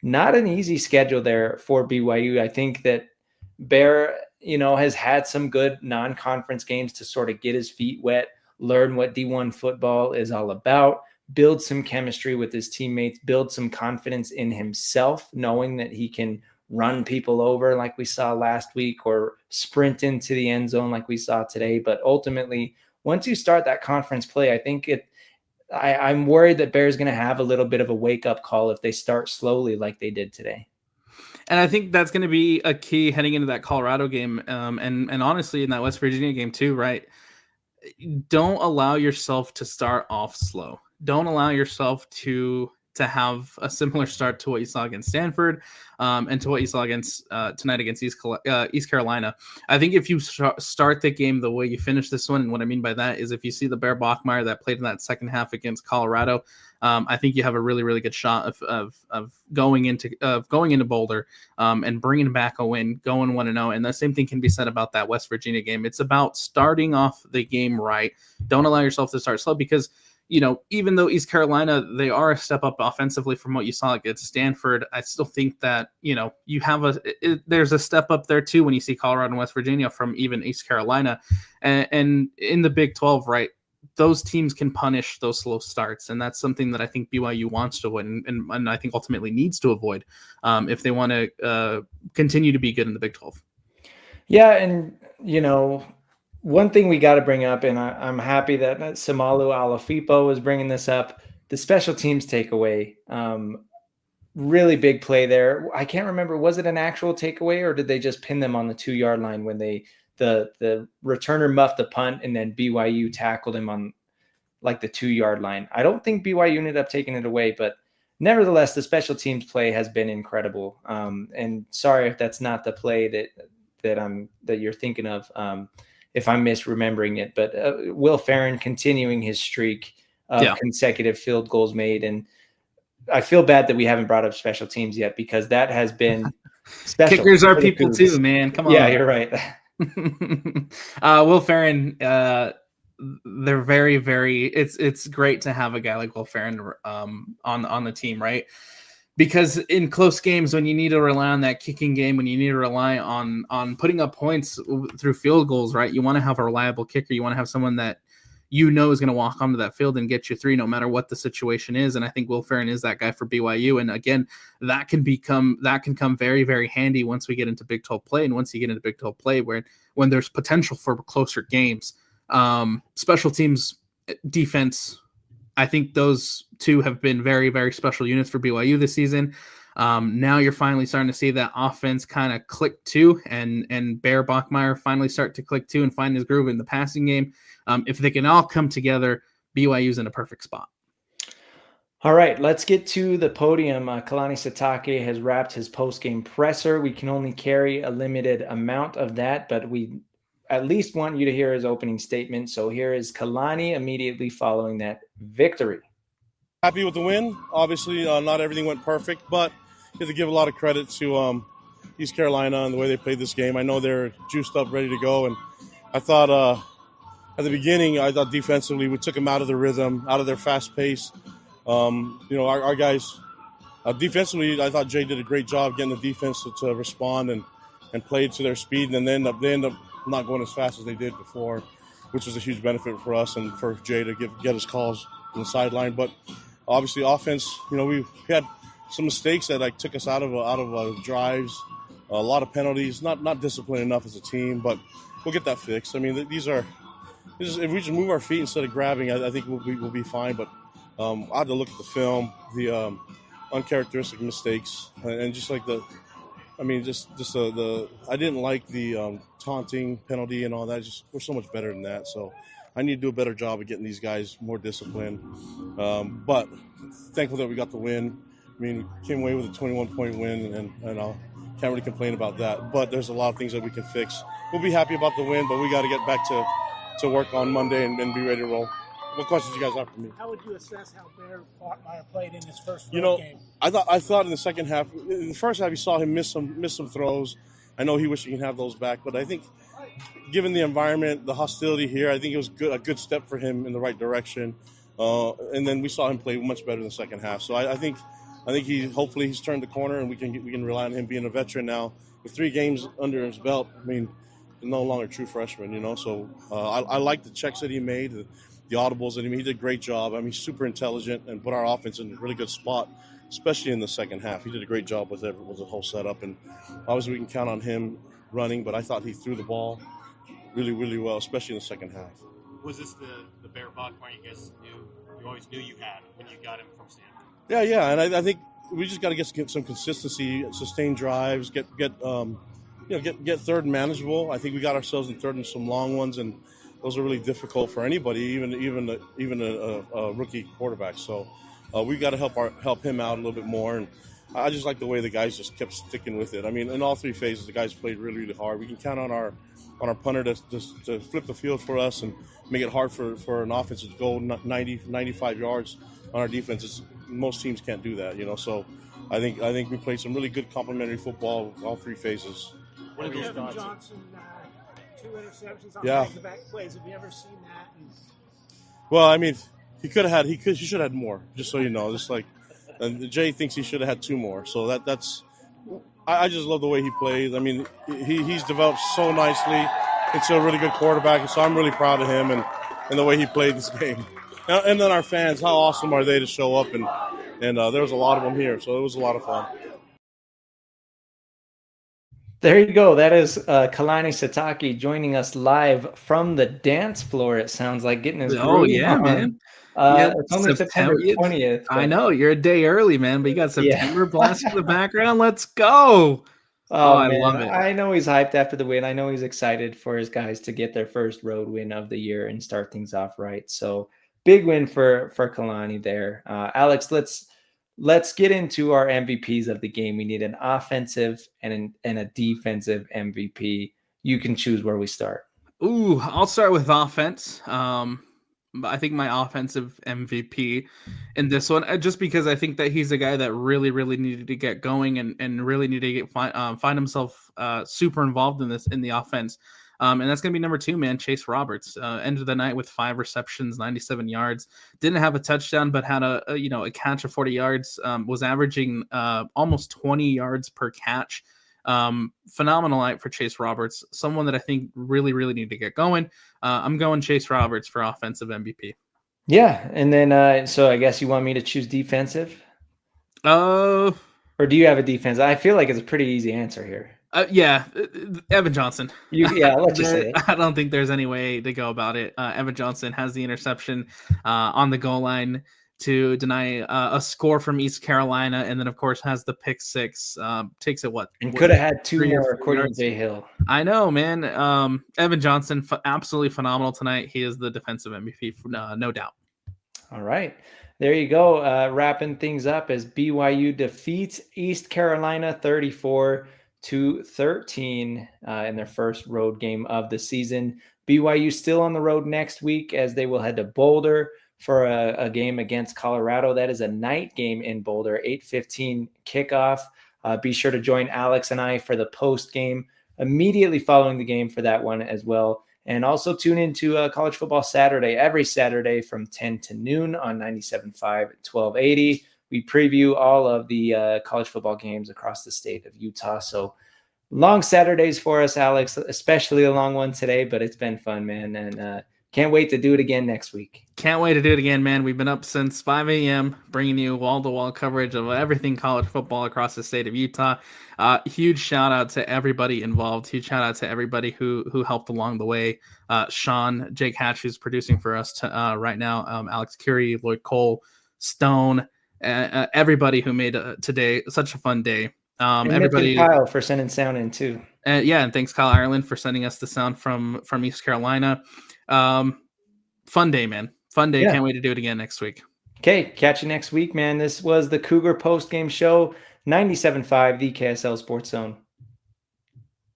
not an easy schedule there for BYU. I think that Bear, has had some good non-conference games to sort of get his feet wet, learn what D1 football is all about, build some chemistry with his teammates, build some confidence in himself, knowing that he can run people over like we saw last week or sprint into the end zone like we saw today. But ultimately, once you start that conference play, I think I'm worried that Bear's going to have a little bit of a wake-up call if they start slowly like they did today. And I think that's going to be a key heading into that Colorado game, and honestly in that West Virginia game too, right? don't allow yourself to start off slow. Don't allow yourself to have a similar start to what you saw against Stanford, and to what you saw against tonight against East Carolina. I think if you start the game the way you finish this one, and what I mean by that is if you see the Bear Bachmeier that played in that second half against Colorado, I think you have a really, really good shot of going into Boulder and bringing back a win, going 1-0. And the same thing can be said about that West Virginia game. It's about starting off the game right. Don't allow yourself to start slow, because even though East Carolina, they are a step up offensively from what you saw against Stanford, I still think that, you have there's a step up there too when you see Colorado and West Virginia from even East Carolina. And in the Big 12, right, those teams can punish those slow starts. And that's something that I think BYU wants to win and I think ultimately needs to avoid if they want to continue to be good in the Big 12. Yeah. And, one thing we got to bring up, and I'm happy that Samalu Alafipo was bringing this up, the special teams takeaway. Really big play there. I can't remember, was it an actual takeaway or did they just pin them on the 2-yard line when the returner muffed the punt and then BYU tackled him on like the 2-yard line? I don't think BYU ended up taking it away, but nevertheless, the special teams play has been incredible. And sorry if that's not the play that you're thinking of. If I'm misremembering it, but Will Ferrin continuing his streak of consecutive field goals made. And I feel bad that we haven't brought up special teams yet, because that has been special. Kickers are people too, man. Come on. Yeah, you're right. Will Ferrin, they're very, very, it's great to have a guy like Will Ferrin on the team, right? Because in close games, when you need to rely on that kicking game, when you need to rely on putting up points through field goals, right? You want to have a reliable kicker. You want to have someone that is going to walk onto that field and get you 3 no matter what the situation is. And I think Will Ferrin is that guy for BYU. And again, that can come very, very handy once we get into Big 12 play. And once you get into Big 12 play, when there's potential for closer games, special teams, defense, I think those two have been very, very special units for BYU this season. Now you're finally starting to see that offense kind of click too, and Bear Bachmeier finally start to click too and find his groove in the passing game. If they can all come together, BYU's in a perfect spot. All right, let's get to the podium. Kalani Sitake has wrapped his post-game presser. We can only carry a limited amount of that, but we at least want you to hear his opening statement. So here is Kalani immediately following that victory. Happy with the win. Obviously, not everything went perfect, but you have to give a lot of credit to East Carolina and the way they played this game. I know they're juiced up, ready to go, and I thought at the beginning, defensively we took them out of their rhythm, out of their fast pace. Our guys defensively, I thought Jay did a great job getting the defense to respond and play to their speed, and then they end up not going as fast as they did before, which was a huge benefit for us and for Jay to get his calls on the sideline. But obviously, offense, we had some mistakes that took us out of drives, a lot of penalties, not disciplined enough as a team, but we'll get that fixed. I mean, if we just move our feet instead of grabbing, I think we'll be fine. But I had to look at the film, the uncharacteristic mistakes, and just like I didn't like the taunting penalty and all that. We're so much better than that. So I need to do a better job of getting these guys more disciplined. But thankful that we got the win. I mean, we came away with a 21-point win, and I can't really complain about that. But there's a lot of things that we can fix. We'll be happy about the win, but we got to get back to work on Monday and be ready to roll. What questions you guys have for me? How would you assess how Bear Bachmeier played in his first game? I thought in the second half, in the first half, you saw him miss some throws. I know he wished he can have those back, but I think given the environment, the hostility here, I think it was a good step for him in the right direction. And then we saw him play much better in the second half. So I think hopefully he's turned the corner, and we can rely on him being a veteran now with 3 games under his belt. I mean, no longer a true freshman, So I like the checks that he made. The audibles, he did a great job. I mean, he's super intelligent and put our offense in a really good spot, especially in the second half. He did a great job with the whole setup, and obviously we can count on him running, but I thought he threw the ball really, really well, especially in the second half. Was this the Bear Bachmeier you guys you always knew you had when you got him from Stanford? Yeah, and I think we just got to get some consistency, sustain drives, get third and manageable. I think we got ourselves in third and some long ones, and those are really difficult for anybody, even a rookie quarterback. So we got to help him out a little bit more. And I just like the way the guys just kept sticking with it. I mean, in all three phases, the guys played really, really hard. We can count on our punter to flip the field for us and make it hard for an offense to go 90, 95 yards on our defense. Most teams can't do that, So I think we played some really good complementary football all three phases. What are your thoughts? Johnson, 2 interceptions on back-to-back plays. Have you ever seen that? Well, I mean, he should have had more. Just so you know, and Jay thinks he should have had 2 more. So that's. I just love the way he plays. I mean, he's developed so nicely into a really good quarterback, and so I'm really proud of him and the way he played this game. And then our fans, how awesome are they to show up? And there was a lot of them here, so it was a lot of fun. There you go. That is Kalani Satake joining us live from the dance floor. It sounds like getting his groove on. Man. It's only September 20th. I know you're a day early, man, but you got September blasting in the background. Let's go. I love it. I know he's hyped after the win. I know he's excited for his guys to get their first road win of the year and start things off right. So big win for Kalani there. Alex, let's get into our MVPs of the game. We need an offensive and a defensive MVP. You can choose where we start. Ooh, I'll start with offense. I think my offensive MVP in this one, just because I think that he's a guy that really, really needed to get going and really needed to find himself super involved in the offense. And that's going to be number 2, man, Chase Roberts. Ended the night with 5 receptions, 97 yards. Didn't have a touchdown, but had a catch of 40 yards. Was averaging almost 20 yards per catch. Phenomenal night for Chase Roberts. Someone that I think really, really need to get going. I'm going Chase Roberts for offensive MVP. Yeah, and then so I guess you want me to choose defensive? Or do you have a defense? I feel like it's a pretty easy answer here. Yeah, Evan Johnson. I'll let you say it. I don't think there's any way to go about it. Evan Johnson has the interception on the goal line to deny a score from East Carolina, and then of course has the pick 6. Takes it and could have had 2 more according to Jay Hill. I know, man. Evan Johnson, absolutely phenomenal tonight. He is the defensive MVP, no doubt. All right. There you go. Wrapping things up as BYU defeats East Carolina 34-13 in their first road game of the season. BYU still on the road next week as they will head to Boulder for a game against Colorado. That is a night game in Boulder, 8:15 kickoff. Be sure to join Alex and I for the post game immediately following the game for that one as well. And also tune into College Football Saturday, every Saturday from 10 to noon on 97.5 at 1280. We preview all of the college football games across the state of Utah. So long Saturdays for us, Alex, especially a long one today, but it's been fun, man. And can't wait to do it again next week. Can't wait to do it again, man. We've been up since 5 a.m. bringing you wall-to-wall coverage of everything college football across the state of Utah. Huge shout-out to everybody involved. Huge shout-out to everybody who helped along the way. Sean, Jake Hatch, who's producing for us right now, Alex Curie, Lloyd Cole, Stone, everybody who made today such a fun day. Everybody, Kyle for sending sound in too. And thanks Kyle Ireland for sending us the sound from East Carolina. Fun day, man. Fun day. Yeah. Can't wait to do it again next week. Okay, catch you next week, man. This was the Cougar Post Game Show, 97.5, the KSL Sports Zone.